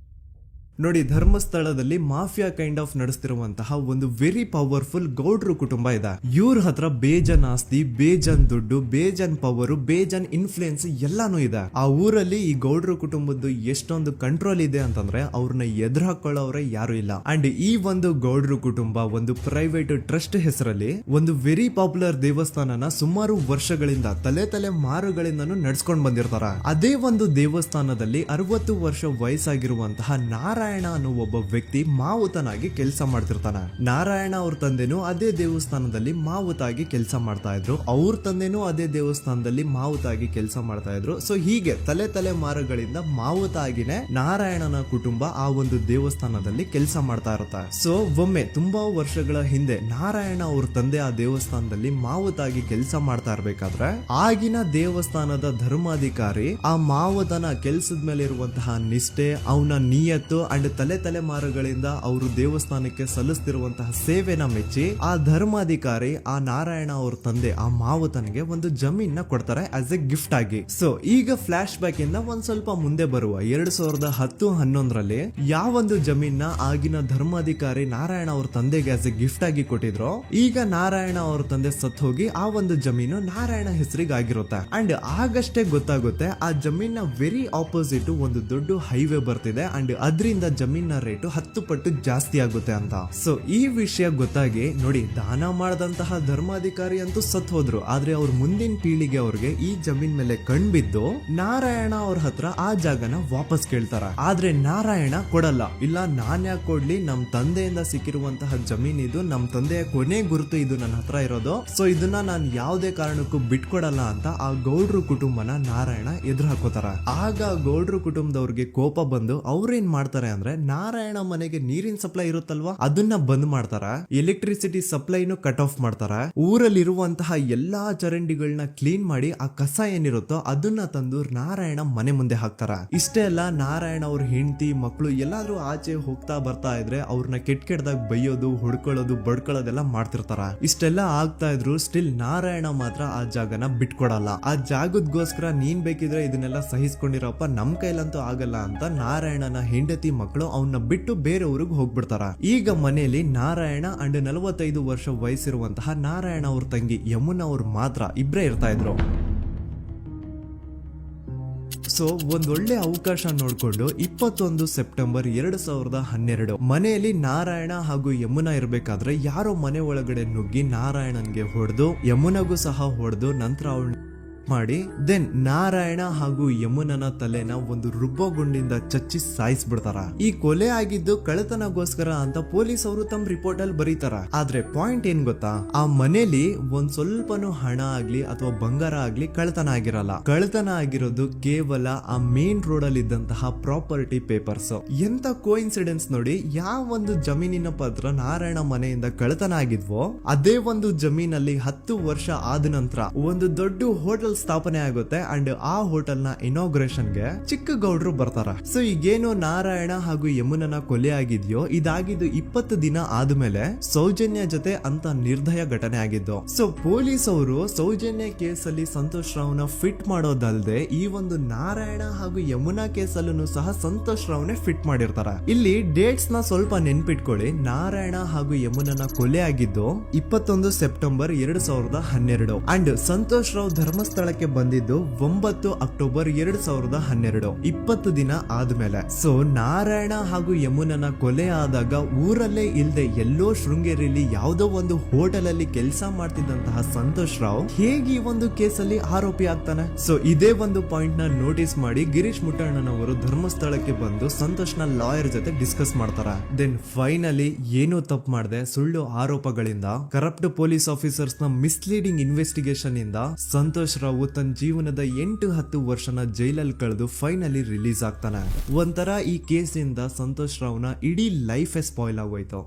Speaker 1: ನೋಡಿ, ಧರ್ಮಸ್ಥಳದಲ್ಲಿ ಮಾಫಿಯಾ ಕೈಂಡ್ ಆಫ್ ನಡೆಸ್ತಿರುವಂತಹ ಒಂದು ವೆರಿ ಪವರ್ಫುಲ್ ಗೌಡ್ರು ಕುಟುಂಬ ಇದೆ. ಇವ್ರ ಹತ್ರ ಬೇಜನ್ ಆಸ್ತಿ, ಬೇಜನ್ ದುಡ್ಡು, ಬೇಜನ್ ಪವರ್, ಬೇಜನ್ ಇನ್ಫ್ಲೂಯೆನ್ಸ್ ಎಲ್ಲಾನು ಇದೆ. ಆ ಊರಲ್ಲಿ ಈ ಗೌಡ್ರು ಕುಟುಂಬದ್ದು ಎಷ್ಟೊಂದು ಕಂಟ್ರೋಲ್ ಇದೆ ಅಂತಂದ್ರೆ ಅವ್ರನ್ನ ಎದುರು ಹಾಕೊಳ್ಳೋರೆ ಯಾರು ಇಲ್ಲ. ಅಂಡ್ ಈ ಒಂದು ಗೌಡ್ರು ಕುಟುಂಬ ಒಂದು ಪ್ರೈವೇಟ್ ಟ್ರಸ್ಟ್ ಹೆಸರಲ್ಲಿ ಒಂದು ವೆರಿ ಪಾಪ್ಯುಲರ್ ದೇವಸ್ಥಾನನ ಸುಮಾರು ವರ್ಷಗಳಿಂದ ತಲೆ ಮಾರುಗಳಿಂದನೂ ನಡ್ಸ್ಕೊಂಡ್ ಬಂದಿರ್ತಾರ. ಅದೇ ಒಂದು ದೇವಸ್ಥಾನದಲ್ಲಿ 60 ವರ್ಷ ವಯಸ್ಸಾಗಿರುವಂತಹ ನಾರಾಯಣ ಅನ್ನೋ ಒಬ್ಬ ವ್ಯಕ್ತಿ ಮಾವುತನಾಗಿ ಕೆಲಸ ಮಾಡ್ತಿರ್ತಾನೆ. ನಾರಾಯಣ ಅವ್ರ ತಂದೆನೂ ಅದೇ ದೇವಸ್ಥಾನದಲ್ಲಿ ಮಾವುತಾಗಿ ಕೆಲಸ ಮಾಡ್ತಾ ಇದ್ರು, ಅವ್ರ ತಂದೆನೂ ಅದೇ ದೇವಸ್ಥಾನದಲ್ಲಿ ಮಾವುತಾಗಿ ಕೆಲಸ ಮಾಡ್ತಾ ಇದ್ರು. ಸೊ ಹೀಗೆ ತಲೆ ಮಾರುಗಳಿಂದ ಮಾವುತ ಆಗಿನೇ ನಾರಾಯಣನ ಕುಟುಂಬ ಆ ಒಂದು ದೇವಸ್ಥಾನದಲ್ಲಿ ಕೆಲಸ ಮಾಡ್ತಾ ಇರುತ್ತೆ. ಸೊ ಒಮ್ಮೆ ತುಂಬಾ ವರ್ಷಗಳ ಹಿಂದೆ ನಾರಾಯಣ ಅವ್ರ ತಂದೆ ಆ ದೇವಸ್ಥಾನದಲ್ಲಿ ಮಾವುತಾಗಿ ಕೆಲಸ ಮಾಡ್ತಾ ಇರ್ಬೇಕಾದ್ರೆ ಆಗಿನ ದೇವಸ್ಥಾನದ ಧರ್ಮಾಧಿಕಾರಿ ಆ ಮಾವುತನ ಕೆಲ್ಸದ ಮೇಲೆ ಇರುವಂತಹ ನಿಷ್ಠೆ, ಅವನ ನಿಯತ್ತು ಅಂಡ್ ತಲೆಮಾರುಗಳಿಂದ ಅವರು ದೇವಸ್ಥಾನಕ್ಕೆ ಸಲ್ಲಿಸ್ತಿರುವಂತಹ ಸೇವೆನ ಮೆಚ್ಚಿ ಆ ಧರ್ಮಾಧಿಕಾರಿ ಆ ನಾರಾಯಣ ಅವ್ರ ತಂದೆ ಆ ಮಾವುತನಿಗೆ ಒಂದು ಜಮೀನ್ ಕೊಡ್ತಾರೆ ಆಸ್ ಎ ಗಿಫ್ಟ್ ಆಗಿ. ಸೊ ಈಗ ಫ್ಲಾಶ್ ಬ್ಯಾಕ್ ಇಂದ ಒಂದ್ ಸ್ವಲ್ಪ ಮುಂದೆ ಬರುವ 2010-11ರಲ್ಲಿ ಯಾವೊಂದು ಜಮೀನ್ ಆಗಿನ ಧರ್ಮಾಧಿಕಾರಿ ನಾರಾಯಣ ಅವ್ರ ತಂದೆಗೆ ಆಸ್ ಎ ಗಿಫ್ಟ್ ಆಗಿ ಕೊಟ್ಟಿದ್ರು, ಈಗ ನಾರಾಯಣ ಅವ್ರ ತಂದೆ ಸತ್ ಹೋಗಿ ಆ ಒಂದು ಜಮೀನು ನಾರಾಯಣ ಹೆಸರಿಗೆ ಆಗಿರುತ್ತೆ. ಅಂಡ್ ಆಗಷ್ಟೇ ಗೊತ್ತಾಗುತ್ತೆ ಆ ಜಮೀನ್ ವೆರಿ ಆಪೋಸಿಟ್ ಒಂದು ದೊಡ್ಡ ಹೈವೇ ಬರ್ತಿದೆ ಅಂಡ್ ಅದರಿಂದ ಜಮೀನ ರೇಟು 10 ಪಟ್ಟು ಜಾಸ್ತಿ ಆಗುತ್ತೆ ಅಂತ. ಸೊ ಈ ವಿಷಯ ಗೊತ್ತಾಗಿ ನೋಡಿ, ದಾನ ಮಾಡದಂತಹ ಧರ್ಮಾಧಿಕಾರಿ ಅಂತೂ ಸತ್ ಹೋದ್ರು, ಆದ್ರೆ ಅವ್ರ ಮುಂದಿನ ಪೀಳಿಗೆ ಅವ್ರಿಗೆ ಈ ಜಮೀನ್ ಮೇಲೆ ಕಣ್ಬಿದ್ದು ನಾರಾಯಣ ಅವ್ರ ಹತ್ರ ಆ ಜಾಗನ ವಾಪಸ್ ಕೇಳ್ತಾರ. ಆದ್ರೆ ನಾರಾಯಣ ಕೊಡಲ್ಲ. ಇಲ್ಲ, ನಾನ್ ಯಾಕೆ ಕೊಡ್ಲಿ, ನಮ್ ತಂದೆಯಿಂದ ಸಿಕ್ಕಿರುವಂತಹ ಜಮೀನ್ ಇದು, ನಮ್ ತಂದೆಯ ಕೊನೆ ಗುರುತು ಇದು ನನ್ನ ಹತ್ರ ಇರೋದು, ಸೊ ಇದನ್ನ ನಾನು ಯಾವುದೇ ಕಾರಣಕ್ಕೂ ಬಿಟ್ಕೊಡಲ್ಲ ಅಂತ ಆ ಗೌಡ್ರು ಕುಟುಂಬನ ನಾರಾಯಣ ಎದುರು ಹಾಕೋತಾರ. ಆಗ ಗೌಡ್ರು ಕುಟುಂಬದವ್ರಿಗೆ ಕೋಪ ಬಂದು ಅವ್ರೇನ್ ಮಾಡ್ತಾರೆ ಅಂದ್ರೆ ನಾರಾಯಣ ಮನೆಗೆ ನೀರಿನ ಸಪ್ಲೈ ಇರುತ್ತಲ್ವಾ ಅದನ್ನ ಬಂದ್ ಮಾಡ್ತಾರ, ಎಲೆಕ್ಟ್ರಿಸಿಟಿ ಸಪ್ಲೈನು ಕಟ್ ಆಫ್ ಮಾಡ್ತಾರ, ಊರಲ್ಲಿರುವಂತಹ ಎಲ್ಲಾ ಚರಂಡಿಗಳನ್ನ ಕ್ಲೀನ್ ಮಾಡಿ ಆ ಕಸ ಏನಿರುತ್ತೋ ಅದನ್ನ ತಂದು ನಾರಾಯಣ ಮನೆ ಮುಂದೆ ಹಾಕ್ತಾರ. ಇಷ್ಟೇ ಅಲ್ಲ, ನಾರಾಯಣ ಅವ್ರ ಹೆಂಡತಿ ಮಕ್ಕಳು ಎಲ್ಲಾದ್ರೂ ಆಚೆ ಹೋಗ್ತಾ ಬರ್ತಾ ಇದ್ರೆ ಅವ್ರನ್ನ ಕೆಟ್ಟದಾಗ ಬೈಯೋದು, ಹೊಡ್ಕೊಳ್ಳೋದು, ಬಡ್ಕೊಳ್ಳೋದೆಲ್ಲ ಮಾಡ್ತಿರ್ತಾರ. ಇಷ್ಟೆಲ್ಲ ಆಗ್ತಾ ಇದ್ರು ಸ್ಟಿಲ್ ನಾರಾಯಣ ಮಾತ್ರ ಆ ಜಾಗನ ಬಿಟ್ಕೊಡಲ್ಲ. ಆ ಜಾಗದ್ಗೋಸ್ಕರ ನೀನ್ ಬೇಕಿದ್ರೆ ಇದನ್ನೆಲ್ಲ ಸಹಿಸ್ಕೊಂಡಿರಪ್ಪ, ನಮ್ ಕೈಲಂತೂ ಆಗಲ್ಲ ಅಂತ ನಾರಾಯಣನ ಹೆಂಡತಿ ಮಕ್ಕಳು ಅವನ್ನ ಬಿಟ್ಟು ಬೇರೆ ಊರಿಗೆ ಹೋಗ್ಬಿಡ್ತಾರ. ಈಗ ಮನೆಯಲ್ಲಿ ನಾರಾಯಣ ಅಂಡ್ 45 ವರ್ಷ ವಯಸ್ಸಿರುವಂತಹ ನಾರಾಯಣ ಅವ್ರ ತಂಗಿ ಯಮುನಾ ಅವ್ರು ಮಾತ್ರ ಇಬ್ರೇ ಇರ್ತಾ ಇದ್ರು. ಸೊ ಒಂದೊಳ್ಳೆ ಅವಕಾಶ ನೋಡ್ಕೊಂಡು 21 ಸೆಪ್ಟೆಂಬರ್ 2012 ಮನೆಯಲ್ಲಿ ನಾರಾಯಣ ಹಾಗೂ ಯಮುನಾ ಇರ್ಬೇಕಾದ್ರೆ ಯಾರೋ ಮನೆ ಒಳಗಡೆ ನುಗ್ಗಿ ನಾರಾಯಣನ್ಗೆ ಹೊಡೆದು ಯಮುನಾಗೂ ಸಹ ಹೊಡೆದು ನಂತರ ಅವಳು ಮಾಡಿ ದೆನ್ ನಾರಾಯಣ ಹಾಗೂ ಯಮುನನ ತಲೆನ ಒಂದು ರುಬ್ಬಗುಂಡಿಂದ ಚಚ್ಚಿ ಸಾಯಿಸ್ಬಿಡ್ತಾರ. ಈ ಕೊಲೆ ಆಗಿದ್ದು ಕಳ್ಳತನಗೋಸ್ಕರ ಅಂತ ಪೊಲೀಸ್ ಅವರು ತಮ್ಮ ರಿಪೋರ್ಟ್ ಅಲ್ಲಿ ಬರೀತಾರ. ಆದ್ರೆ ಪಾಯಿಂಟ್ ಏನ್ ಗೊತ್ತಾ, ಆ ಮನೇಲಿ ಒಂದ್ ಸ್ವಲ್ಪನೂ ಹಣ ಆಗ್ಲಿ ಅಥವಾ ಬಂಗಾರ ಆಗ್ಲಿ ಕಳ್ಳತನ ಆಗಿರಲ್ಲ. ಕಳ್ಳತನ ಆಗಿರೋದು ಕೇವಲ ಆ ಮೇನ್ ರೋಡ್ ಅಲ್ಲಿ ಇದ್ದಂತಹ ಪ್ರಾಪರ್ಟಿ ಪೇಪರ್ಸ್. ಎಂತ ಕೋಇನ್ಸಿಡೆನ್ಸ್ ನೋಡಿ, ಯಾವ ಒಂದು ಜಮೀನಿನ ಪತ್ರ ನಾರಾಯಣ ಮನೆಯಿಂದ ಕಳ್ಳತನ ಆಗಿದ್ವೋ ಅದೇ ಒಂದು ಜಮೀನಲ್ಲಿ 10 ವರ್ಷ ಆದ ನಂತರ ಒಂದು ದೊಡ್ಡ ಹೋಟೆಲ್ ಸ್ಥಾಪನೆ ಆಗುತ್ತೆ. ಅಂಡ್ ಆ ಹೋಟೆಲ್ ನ ಇನಾಗ್ರೇಷನ್ ಗೆ ಚಿಕ್ಕ ಗೌಡ್ರು ಬರ್ತಾರ. ಸೊ ಈಗೇನು ನಾರಾಯಣ ಹಾಗೂ ಯಮುನನ ಕೊಲೆ ಆಗಿದ್ಯೋ ಇದಾಗಿದ್ದು 20 ದಿನ ಆದ್ಮೇಲೆ ಸೌಜನ್ಯ ಜೊತೆ ಅಂತ ನಿರ್ದಯ ಘಟನೆ ಆಗಿದ್ದು. ಸೊ ಪೊಲೀಸ್ ಅವರು ಸೌಜನ್ಯ ಕೇಸ್ ಅಲ್ಲಿ ಸಂತೋಷ್ ರಾವ್ನ ಫಿಟ್ ಮಾಡೋದಲ್ದೆ ಈ ಒಂದು ನಾರಾಯಣ ಹಾಗೂ ಯಮುನಾ ಕೇಸ್ ಅಲ್ಲೂ ಸಹ ಸಂತೋಷ್ ರಾವ್ನೆ ಫಿಟ್ ಮಾಡಿರ್ತಾರ. ಇಲ್ಲಿ ಡೇಟ್ಸ್ ನ ಸ್ವಲ್ಪ ನೆನ್ಪಿಟ್ಕೊಳ್ಳಿ. ನಾರಾಯಣ ಹಾಗೂ ಯಮುನನ ಕೊಲೆ ಆಗಿದ್ದು 21 ಸೆಪ್ಟೆಂಬರ್ 2012 ಅಂಡ್ ಸಂತೋಷ್ ರಾವ್ ಧರ್ಮಸ್ಥಳಕ್ಕೆ ಬಂದಿದ್ದು 9 ಅಕ್ಟೋಬರ್ 2012, 20 ದಿನ ಆದ್ಮೇಲೆ. ಸೊ ನಾರಾಯಣ ಹಾಗೂ ಯಮುನನ ಕೊಲೆ ಆದಾಗ ಊರಲ್ಲೇ ಇಲ್ದೆ ಎಲ್ಲೋ ಶೃಂಗೇರಿಯಲ್ಲಿ ಯಾವುದೋ ಒಂದು ಹೋಟೆಲ್ ಅಲ್ಲಿ ಕೆಲಸ ಮಾಡ್ತಿದ್ದಂತಹ ಸಂತೋಷ್ ರಾವ್ ಹೇಗೆ ಈ ಒಂದು ಕೇಸಲ್ಲಿ ಆರೋಪಿ ಆಗ್ತಾನೆ? ಸೊ ಇದೇ ಒಂದು ಪಾಯಿಂಟ್ ನ ನೋಟಿಸ್ ಮಾಡಿ ಗಿರೀಶ್ ಮುಟ್ಟಣ್ಣನವರು ಧರ್ಮಸ್ಥಳಕ್ಕೆ ಬಂದು ಸಂತೋಷ್ ನ ಲಾಯರ್ ಜೊತೆ ಡಿಸ್ಕಸ್ ಮಾಡ್ತಾರ. ದೆನ್ ಫೈನಲಿ ಏನೋ ತಪ್ಪು ಮಾಡದೆ ಸುಳ್ಳು ಆರೋಪಗಳಿಂದ ಕರಪ್ಟ್ ಪೊಲೀಸ್ ಆಫೀಸರ್ಸ್ ನ ಮಿಸ್ಲೀಡಿಂಗ್ ಇನ್ವೆಸ್ಟಿಗೇಷನ್ ಇಂದ ಸಂತೋಷ್ ರಾವ್ ತನ್ನ ಜೀವನದ 8-10 ವರ್ಷನ ಜೈಲಲ್ಲಿ ಕಳೆದು ಫೈನಲಿ ರಿಲೀಸ್ ಆಗ್ತಾನೆ. ಒಂಥರ ಈ ಕೇಸ್ ಇಂದ ಸಂತೋಷ್ ರಾವ್ನ ಇಡೀ ಲೈಫ್ ಸ್ಪಾಯ್ಲ್ ಆಗೋಯ್ತು.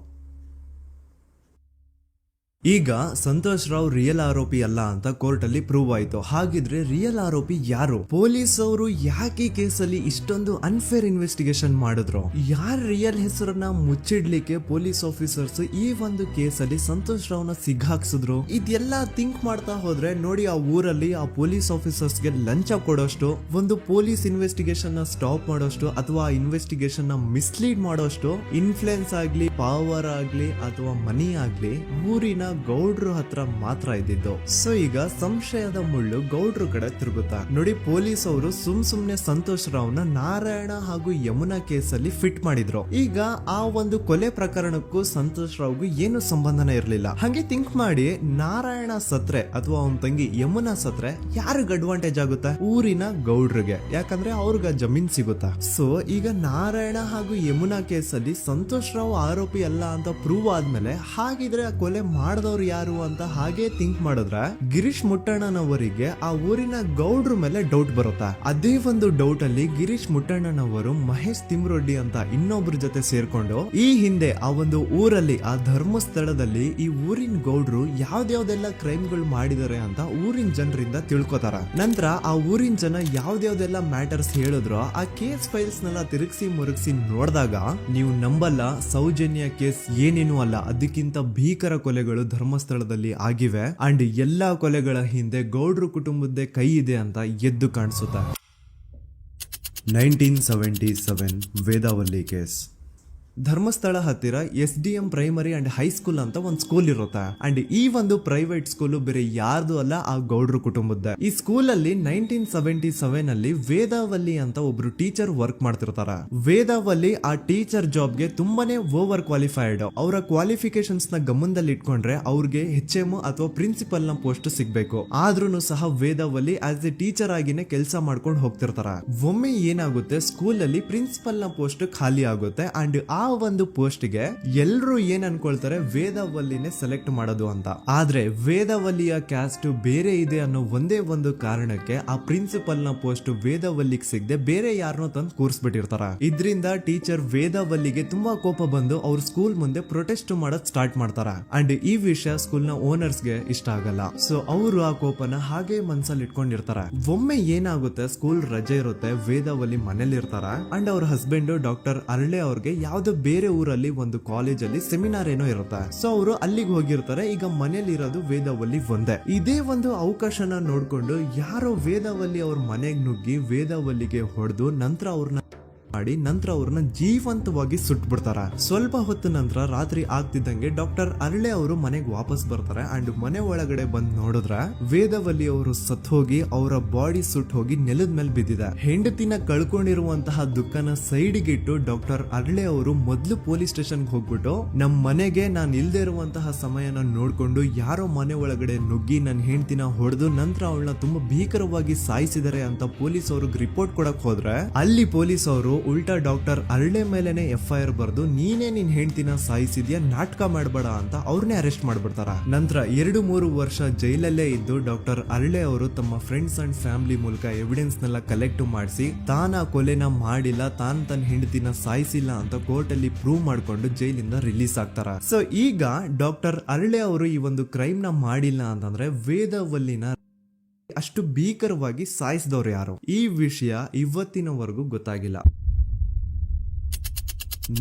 Speaker 1: ಈಗ ಸಂತೋಷ್ ರಾವ್ ರಿಯಲ್ ಆರೋಪಿ ಅಲ್ಲ ಅಂತ ಕೋರ್ಟ್ ಅಲ್ಲಿ ಪ್ರೂವ್ ಆಯ್ತು. ಹಾಗಿದ್ರೆ ರಿಯಲ್ ಆರೋಪಿ ಯಾರು? ಪೊಲೀಸ್ ಅವರು ಯಾಕೆ ಕೇಸಲ್ಲಿ ಇಷ್ಟೊಂದು ಅನ್ಫೇರ್ ಇನ್ವೆಸ್ಟಿಗೇಷನ್ ಮಾಡಿದ್ರು? ಯಾರ ರಿಯಲ್ ಹೆಸರನ್ನ ಮುಚ್ಚಿಡ್ಲಿಕ್ಕೆ ಪೊಲೀಸ್ ಆಫೀಸರ್ಸ್ ಈ ಒಂದು ಕೇಸಲ್ಲಿ ಸಂತೋಷ್ ರಾವ್ನ ಸಿಗ್ಹಾಕ್ಸಿದ್ರು? ಇದೆಲ್ಲ ಥಿಂಕ್ ಮಾಡ್ತಾ ಹೋದ್ರೆ ನೋಡಿ, ಆ ಊರಲ್ಲಿ ಆ ಪೊಲೀಸ್ ಆಫೀಸರ್ಸ್ಗೆ ಲಂಚ ಕೊಡೋಷ್ಟು, ಒಂದು ಪೊಲೀಸ್ ಇನ್ವೆಸ್ಟಿಗೇಷನ್ ನ ಸ್ಟಾಪ್ ಮಾಡೋಷ್ಟು ಅಥವಾ ಇನ್ವೆಸ್ಟಿಗೇಷನ್ ನ ಮಿಸ್ಲೀಡ್ ಮಾಡೋಷ್ಟು ಇನ್ಫ್ಲುಯೆನ್ಸ್ ಆಗ್ಲಿ, ಪವರ್ ಆಗ್ಲಿ ಅಥವಾ ಮನಿ ಆಗ್ಲಿ ಊರಿನ ಗೌಡ್ರು ಹತ್ರ ಮಾತ್ರ ಇದ್ದಿದ್ದು. ಸೊ ಈಗ ಸಂಶಯದ ಮುಳ್ಳು ಗೌಡ್ರು ಕಡೆ ತಿರುಗುತ್ತಾ. ನೋಡಿ, ಪೊಲೀಸ್ ಅವರು ಸುಮ್ನೆ ಸಂತೋಷ್ ರಾವ್ನ ನಾರಾಯಣ ಹಾಗೂ ಯಮುನಾ ಕೇಸಲ್ಲಿ ಫಿಟ್ ಮಾಡಿದ್ರು. ಈಗ ಆ ಒಂದು ಕೊಲೆ ಪ್ರಕರಣಕ್ಕೂ ಸಂತೋಷ್ ರಾವ್ಗೂ ಏನು ಸಂಬಂಧನೇ ಇರ್ಲಿಲ್ಲ. ಹಂಗೆ ಥಿಂಕ್ ಮಾಡಿ, ನಾರಾಯಣ ಸತ್ರೆ ಅಥವಾ ಅವನ ತಂಗಿ ಯಮುನಾ ಸತ್ರೆ ಯಾರಿಗ ಅಡ್ವಾಂಟೇಜ್ ಆಗುತ್ತೆ? ಊರಿನ ಗೌಡ್ರಿಗೆ, ಯಾಕಂದ್ರೆ ಅವ್ರಿಗೆ ಜಮೀನ್ ಸಿಗುತ್ತಾ. ಸೊ ಈಗ ನಾರಾಯಣ ಹಾಗೂ ಯಮುನಾ ಕೇಸಲ್ಲಿ ಸಂತೋಷ್ ರಾವ್ ಆರೋಪಿ ಅಲ್ಲ ಅಂತ ಪ್ರೂವ್ ಆದ್ಮೇಲೆ ಹಾಗಿದ್ರೆ ಆ ಕೊಲೆ ಮಾಡಿದವ್ರು ಯಾರು ಅಂತ ಹಾಗೆ ಥಿಂಕ್ ಮಾಡಿದ್ರೆ ಗಿರೀಶ್ ಮುಟ್ಟಣ್ಣನವರಿಗೆ ಆ ಊರಿನ ಗೌಡ್ರ ಮೇಲೆ ಡೌಟ್ ಬರುತ್ತಾ. ಅದೇ ಒಂದು ಡೌಟ್ ಅಲ್ಲಿ ಗಿರೀಶ್ ಮುಟ್ಟಣ್ಣನವರು ಮಹೇಶ್ ತಿಮ್ರೊಡ್ಡಿ ಅಂತ ಇನ್ನೊಬ್ರ ಜೊತೆ ಸೇರ್ಕೊಂಡು ಈ ಹಿಂದೆ ಆ ಒಂದು ಊರಲ್ಲಿ ಆ ಧರ್ಮಸ್ಥಳದಲ್ಲಿ ಈ ಊರಿನ ಗೌಡ್ರು ಯಾವ್ದಾವ್ದೆಲ್ಲ ಕ್ರೈಮ್ ಗಳು ಮಾಡಿದಾರೆ ಅಂತ ಊರಿನ ಜನರಿಂದ ತಿಳ್ಕೊತಾರ. ನಂತರ ಆ ಊರಿನ ಜನ ಯಾವ್ದಾವ್ದೆಲ್ಲ ಮ್ಯಾಟರ್ಸ್ ಹೇಳಿದ್ರು ಆ ಕೇಸ್ ಫೈಲ್ಸ್ ನೆಲ್ಲ ತಿರುಗಿಸಿ ಮುರುಗಿಸಿ ನೋಡಿದಾಗ ನೀವು ನಂಬಲ್ಲ, ಸೌಜನ್ಯ ಕೇಸ್ ಏನೇನು ಅಲ್ಲ, ಅದಕ್ಕಿಂತ ಭೀಕರ ಕೊಲೆಗಳು ಧರ್ಮಸ್ಥಳದಲ್ಲಿ ಆಗಿವೆ. ಅಂಡ್ ಎಲ್ಲಾ ಕೊಲೆಗಳ ಹಿಂದೆ ಗೌಡ್ರು ಕುಟುಂಬದ್ದೇ ಕೈ ಇದೆ ಅಂತ ಎದ್ದು ಕಾಣಿಸುತ್ತೆ. 1977 ವೇದಾವಲ್ಲಿ ಕೇಸ್. ಧರ್ಮಸ್ಥಳ ಹತ್ತಿರ SDM ಪ್ರೈಮರಿ ಅಂಡ್ ಹೈಸ್ಕೂಲ್ ಅಂತ ಒಂದು ಸ್ಕೂಲ್ ಇರುತ್ತೆ. ಅಂಡ್ ಈ ಒಂದು ಪ್ರೈವೇಟ್ ಸ್ಕೂಲ್ ಬೇರೆ ಯಾರ್ದು ಅಲ್ಲ, ಆ ಗೌಡ್ರು ಕುಟುಂಬದ್ದೇ. ಈ ಸ್ಕೂಲ್ ಅಲ್ಲಿ 1977 ಅಲ್ಲಿ ವೇದಾವಲ್ಲಿ ಅಂತ ಒಬ್ರು ಟೀಚರ್ ವರ್ಕ್ ಮಾಡ್ತಿರ್ತಾರ. ವೇದಾವಲ್ಲಿ ಆ ಟೀಚರ್ ಜಾಬ್ ಗೆ ತುಂಬಾನೇ ಓವರ್ ಕ್ವಾಲಿಫೈಡ್. ಅವರ ಕ್ವಾಲಿಫಿಕೇಶನ್ಸ್ ನ ಗಮನದಲ್ಲಿ ಇಟ್ಕೊಂಡ್ರೆ ಅವ್ರಿಗೆ HM ಅಥವಾ ಪ್ರಿನ್ಸಿಪಲ್ ನ ಪೋಸ್ಟ್ ಸಿಗ್ಬೇಕು. ಆದ್ರೂ ಸಹ ವೇದಾವಲ್ಲಿ ಆಸ್ ಎ ಟೀಚರ್ ಆಗಿನೇ ಕೆಲಸ ಮಾಡ್ಕೊಂಡು ಹೋಗ್ತಿರ್ತಾರ. ಒಮ್ಮೆ ಏನಾಗುತ್ತೆ, ಸ್ಕೂಲ್ ಅಲ್ಲಿ ಪ್ರಿನ್ಸಿಪಲ್ ನ ಪೋಸ್ಟ್ ಖಾಲಿ ಆಗುತ್ತೆ. ಅಂಡ್ ಆ ಒಂದು ಪೋಸ್ಟ್ ಗೆ ಎಲ್ರು ಏನ್ ಅನ್ಕೊಳ್ತಾರೆ, ವೇದಾವಲ್ಲಿನೇ ಸೆಲೆಕ್ಟ್ ಮಾಡೋದು ಅಂತ. ಆದ್ರೆ ವೇದಾವಲ್ಲಿಯ ಕ್ಯಾಸ್ಟ್ ಬೇರೆ ಇದೆ ಅನ್ನೋ ಒಂದೇ ಒಂದು ಕಾರಣಕ್ಕೆ ಆ ಪ್ರಿನ್ಸಿಪಲ್ ನ ಪೋಸ್ಟ್ ವೇದಾವಲ್ಲಿಗೆ ಸಿಗದೆ ಬೇರೆ ಯಾರನ್ನೋ ತಂದು ಕೂರಿಸ್ಬಿಟ್ಟಿರ್ತಾರ. ಇದರಿಂದ ಟೀಚರ್ ವೇದಾವಲ್ಲಿಗೆ ತುಂಬಾ ಕೋಪ ಬಂದು ಅವ್ರ ಸ್ಕೂಲ್ ಮುಂದೆ ಪ್ರೊಟೆಸ್ಟ್ ಮಾಡೋದ್ ಸ್ಟಾರ್ಟ್ ಮಾಡ್ತಾರ. ಅಂಡ್ ಈ ವಿಷಯ ಸ್ಕೂಲ್ ನ ಓನರ್ಸ್ ಗೆ ಇಷ್ಟ ಆಗಲ್ಲ. ಸೊ ಅವರು ಆ ಕೋಪನ ಹಾಗೆ ಮನ್ಸಲ್ಲಿ ಇಟ್ಕೊಂಡಿರ್ತಾರ. ಒಮ್ಮೆ ಏನಾಗುತ್ತೆ, ಸ್ಕೂಲ್ ರಜೆ ಇರುತ್ತೆ, ವೇದಾವಲ್ಲಿ ಮನೇಲಿ ಇರ್ತಾರ. ಅಂಡ್ ಅವ್ರ ಹಸ್ಬೆಂಡ್ ಡಾಕ್ಟರ್ ಅರ್ಳೆ ಅವ್ರಿಗೆ ಯಾವ್ದೋ ಬೇರೆ ಊರಲ್ಲಿ ಒಂದು ಕಾಲೇಜ್ ಅಲ್ಲಿ ಸೆಮಿನಾರ್ ಏನೋ ಇರುತ್ತೆ. ಸೊ ಅವರು ಅಲ್ಲಿಗೆ ಹೋಗಿರ್ತಾರೆ. ಈಗ ಮನೇಲಿ ಇರೋದು ವೇದಾವಲ್ಲಿ ಒಂದೇ. ಇದೇ ಒಂದು ಅವಕಾಶನ ನೋಡ್ಕೊಂಡು ಯಾರೋ ವೇದಾವಲ್ಲಿ ಅವ್ರ ಮನೆಗ್ ನುಗ್ಗಿ ವೇದಾವಲ್ಲಿಗೆ ಹೊಡೆದು ನಂತರ ಅವ್ರನ್ನ ಮಾಡಿ ನಂತರ ಅವ್ರನ್ನ ಜೀವಂತವಾಗಿ ಸುಟ್ಬಿಡ್ತಾರ. ಸ್ವಲ್ಪ ಹೊತ್ತು ನಂತರ ರಾತ್ರಿ ಆಗ್ತಿದ್ದಂಗೆ ಡಾಕ್ಟರ್ ಅರಳೆ ಅವರು ಮನೆಗೆ ವಾಪಸ್ ಬರ್ತಾರೆ ಅಂಡ್ ಮನೆ ಒಳಗಡೆ ಬಂದ್ ನೋಡಿದ್ರೆ ವೇದವಲ್ಲಿ ಅವರು ಸತ್ ಹೋಗಿ ಅವರ ಬಾಡಿ ಸುಟ್ ಹೋಗಿ ನೆಲದ ಮೇಲೆ ಬಿದ್ದಿದೆ. ಹೆಂಡತಿನ ಕಳ್ಕೊಂಡಿರುವಂತಹ ದುಃಖನ ಸೈಡ್ಗೆ ಇಟ್ಟು ಡಾಕ್ಟರ್ ಅರಳೆ ಅವರು ಮೊದ್ಲು ಪೊಲೀಸ್ ಸ್ಟೇಷನ್ ಹೋಗ್ಬಿಟ್ಟು ನಮ್ ಮನೆಗೆ ನಾನ್ ಇಲ್ದೇ ಇರುವಂತಹ ಸಮಯನ ನೋಡ್ಕೊಂಡು ಯಾರೋ ಮನೆ ಒಳಗಡೆ ನುಗ್ಗಿ ನನ್ನ ಹೆಂಡತಿನ ಹೊಡೆದು ನಂತರ ಅವಳನ್ನ ತುಂಬಾ ಭೀಕರವಾಗಿ ಸಾಯಿಸಿದರೆ ಅಂತ ಪೊಲೀಸ್ ಅವ್ರಿಗೆ ರಿಪೋರ್ಟ್ ಕೊಡಕ್ ಹೋದ್ರೆ ಅಲ್ಲಿ ಪೊಲೀಸ್ ಅವರು ಉಲ್ಟಾ ಡಾಕ್ಟರ್ ಅರಳೆ ಮೇಲೆನೆ FIR ಬರ್ದು ನೀನೇ ನಿನ್ ಹೆಂಡತಿನ ಸಾಯಿಸಿದ್ಯಾ, ನಾಟಕ ಮಾಡಬೇಡ ಅಂತ ಅವ್ರನ್ನೇ ಅರೆಸ್ಟ್ ಮಾಡ್ಬಿಡ್ತಾರ. ನಂತರ 2-3 ವರ್ಷ ಜೈಲಲ್ಲೇ ಇದ್ದು ಡಾಕ್ಟರ್ ಅರಳೆ ಅವರು ತಮ್ಮ ಫ್ರೆಂಡ್ಸ್ ಅಂಡ್ ಫ್ಯಾಮಿಲಿ ಮೂಲಕ ಎವಿಡೆನ್ಸ್ ನೆಲ್ಲ ಕಲೆಕ್ಟ್ ಮಾಡಿಸಿ ತಾನ ಕೊಲೆನ ಮಾಡಿಲ್ಲ, ತಾನ್ ತನ್ನ ಹೆಂಡತಿನ ಸಾಯಿಸಿಲ್ಲ ಅಂತ ಕೋರ್ಟ್ ಅಲ್ಲಿ ಪ್ರೂವ್ ಮಾಡ್ಕೊಂಡು ಜೈಲಿಂದ ರಿಲೀಸ್ ಆಗ್ತಾರ. ಸೊ ಈಗ ಡಾಕ್ಟರ್ ಅರಳೆ ಅವರು ಈ ಒಂದು ಕ್ರೈಮ್ ನ ಮಾಡಿಲ್ಲ ಅಂತಂದ್ರೆ ವೇದವಲ್ಲಿನ ಅಷ್ಟು ಭೀಕರವಾಗಿ ಸಾಯಿಸಿದವ್ರು ಯಾರು, ಈ ವಿಷಯ ಇವತ್ತಿನವರೆಗೂ ಗೊತ್ತಾಗಿಲ್ಲ.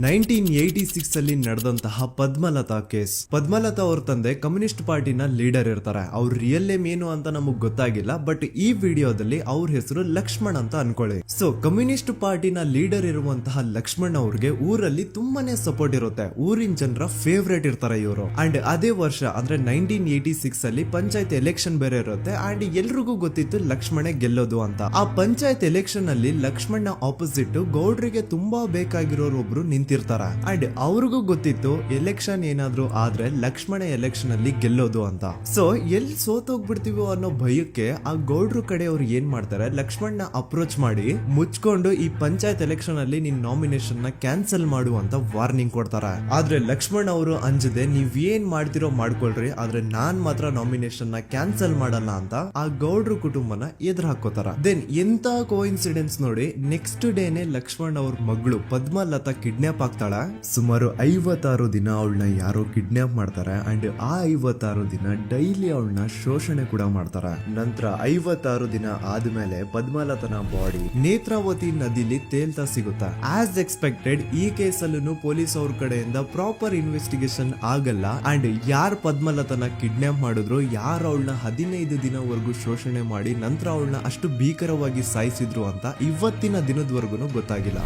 Speaker 1: 1986 ಅಲ್ಲಿ ನಡೆದಂತಹ ಪದ್ಮಲತಾ ಕೇಸ್. ಪದ್ಮಲತಾ ಅವ್ರ ತಂದೆ ಕಮ್ಯುನಿಸ್ಟ್ ಪಾರ್ಟಿನ ಲೀಡರ್ ಇರ್ತಾರೆ. ಅವ್ರ ರಿಯಲ್ ನೇಮ್ ಏನು ಅಂತ ನಮಗ್ ಗೊತ್ತಾಗಿಲ್ಲ, ಬಟ್ ಈ ವಿಡಿಯೋದಲ್ಲಿ ಅವ್ರ ಹೆಸರು ಲಕ್ಷ್ಮಣ್ ಅಂತ ಅನ್ಕೊಳ್ಳಿ. ಸೊ ಕಮ್ಯುನಿಸ್ಟ್ ಪಾರ್ಟಿನ ಲೀಡರ್ ಇರುವಂತಹ ಲಕ್ಷ್ಮಣ್ ಅವ್ರಿಗೆ ಊರಲ್ಲಿ ತುಂಬಾನೇ ಸಪೋರ್ಟ್ ಇರುತ್ತೆ, ಊರಿನ ಜನರ ಫೇವ್ರೇಟ್ ಇರ್ತಾರೆ ಇವರು. ಅಂಡ್ ಅದೇ ವರ್ಷ ಅಂದ್ರೆ 1986 ಅಲ್ಲಿ ಪಂಚಾಯತ್ ಎಲೆಕ್ಷನ್ ಬೇರೆ ಇರುತ್ತೆ ಅಂಡ್ ಎಲ್ರಿಗೂ ಗೊತ್ತಿತ್ತು ಲಕ್ಷ್ಮಣೆ ಗೆಲ್ಲೋದು ಅಂತ. ಆ ಪಂಚಾಯತ್ ಎಲೆಕ್ಷನ್ ಅಲ್ಲಿ ಲಕ್ಷ್ಮಣ್ ಆಪೋಸಿಟ್ ಗೌಡ್ರಿಗೆ ತುಂಬಾ ಬೇಕಾಗಿರೋರು ಒಬ್ರು ನಿಂತಿರ್ತಾರ ಅಂಡ್ ಅವ್ರಿಗೂ ಗೊತ್ತಿತ್ತು ಎಲೆಕ್ಷನ್ ಏನಾದ್ರು ಆದ್ರೆ ಲಕ್ಷ್ಮಣ ಎಲೆಕ್ಷನ್ ಅಲ್ಲಿ ಗೆಲ್ಲೋದು ಅಂತ. ಸೊ ಎಲ್ಲಿ ಸೋತೋಗ್ಬಿಡ್ತೀವೋ ಅನ್ನೋ ಭಯಕ್ಕೆ ಆ ಗೌಡ್ರು ಕಡೆ ಅವ್ರು ಏನ್ ಮಾಡ್ತಾರೆ, ಲಕ್ಷ್ಮಣ್ ನ ಅಪ್ರೋಚ್ ಮಾಡಿ ಮುಚ್ಕೊಂಡು ಈ ಪಂಚಾಯತ್ ಎಲೆಕ್ಷನ್ ಅಲ್ಲಿ ನಿನ್ ನಾಮಿನೇಷನ್ ನ ಕ್ಯಾನ್ಸಲ್ ಮಾಡು ಅಂತ ವಾರ್ನಿಂಗ್ ಕೊಡ್ತಾರ. ಆದ್ರೆ ಲಕ್ಷ್ಮಣ್ ಅವರು ಅಂಜದೆ ನೀವ್ ಏನ್ ಮಾಡ್ತಿರೋ ಮಾಡ್ಕೊಳ್ರಿ, ಆದ್ರೆ ನಾನ್ ಮಾತ್ರ ನಾಮಿನೇಷನ್ ನ ಕ್ಯಾನ್ಸಲ್ ಮಾಡಲ್ಲ ಅಂತ ಆ ಗೌಡ್ರು ಕುಟುಂಬನ ಎದುರು ಹಾಕೋತಾರ. ದೆನ್ ಎಂತ ಕೋಇನ್ಸಿಡೆನ್ಸ್ ನೋಡಿ, ನೆಕ್ಸ್ಟ್ ಡೇನೆ ಲಕ್ಷ್ಮಣ್ ಅವ್ರ ಮಗಳು ಪದ್ಮಲತಾ ಕಿಡ್ನಾಪ್ ಆಗ್ತಾಳ. ಸುಮಾರು 56 ದಿನ ಅವಳನ್ನ ಯಾರೋ ಕಿಡ್ನಾಪ್ ಮಾಡ್ತಾರೆ ಅಂಡ್ ಆ 56 ದಿನ ಡೈಲಿ ಅವಳನ್ನ ಶೋಷಣೆ ಕೂಡ ಮಾಡ್ತಾರೆ. ನಂತರ 56 ದಿನ ಆದ್ಮೇಲೆ ಪದ್ಮಲತನ ಬಾಡಿ ನೇತ್ರಾವತಿ ನದಿಲಿ ತೇಲ್ತಾ ಸಿಗುತ್ತಾ. ಆಸ್ ಎಕ್ಸ್ಪೆಕ್ಟೆಡ್ ಈ ಕೇಸಲ್ಲೂ ಪೊಲೀಸ್ ಅವ್ರ ಕಡೆಯಿಂದ ಪ್ರಾಪರ್ ಇನ್ವೆಸ್ಟಿಗೇಷನ್ ಆಗಲ್ಲ ಅಂಡ್ ಯಾರ್ ಪದ್ಮಲತನ ಕಿಡ್ನಾಪ್ ಮಾಡಿದ್ರು, ಯಾರು ಅವಳನ್ನ 15 ದಿನವರೆಗೂ ಶೋಷಣೆ ಮಾಡಿ ನಂತರ ಅವಳನ್ನ ಅಷ್ಟು ಭೀಕರವಾಗಿ ಸಾಯಿಸಿದ್ರು ಅಂತ ಇವತ್ತಿನ ದಿನದವರೆಗೂ ಗೊತ್ತಾಗಿಲ್ಲ.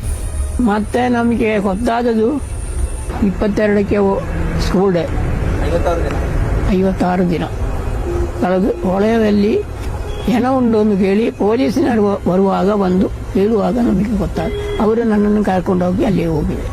Speaker 2: ಮತ್ತೆ ನಮಗೆ ಗೊತ್ತಾದದು 22ಕ್ಕೆ ಸ್ಕೂಲ್ ಡೇ 56 ದಿನ ಕಳೆದು ಹೊಳೆಯಲ್ಲಿ ಹೆಣ ಉಂಡು ಅಂತ ಕೇಳಿ ಪೊಲೀಸಿನವರು ಬರುವಾಗ ಬಂದು ಹೇಳುವಾಗ ನಮಗೆ ಗೊತ್ತಾದ. ಅವರು ನನ್ನನ್ನು ಕರ್ಕೊಂಡೋಗಿ ಅಲ್ಲಿ ಹೋಗಿವೆ.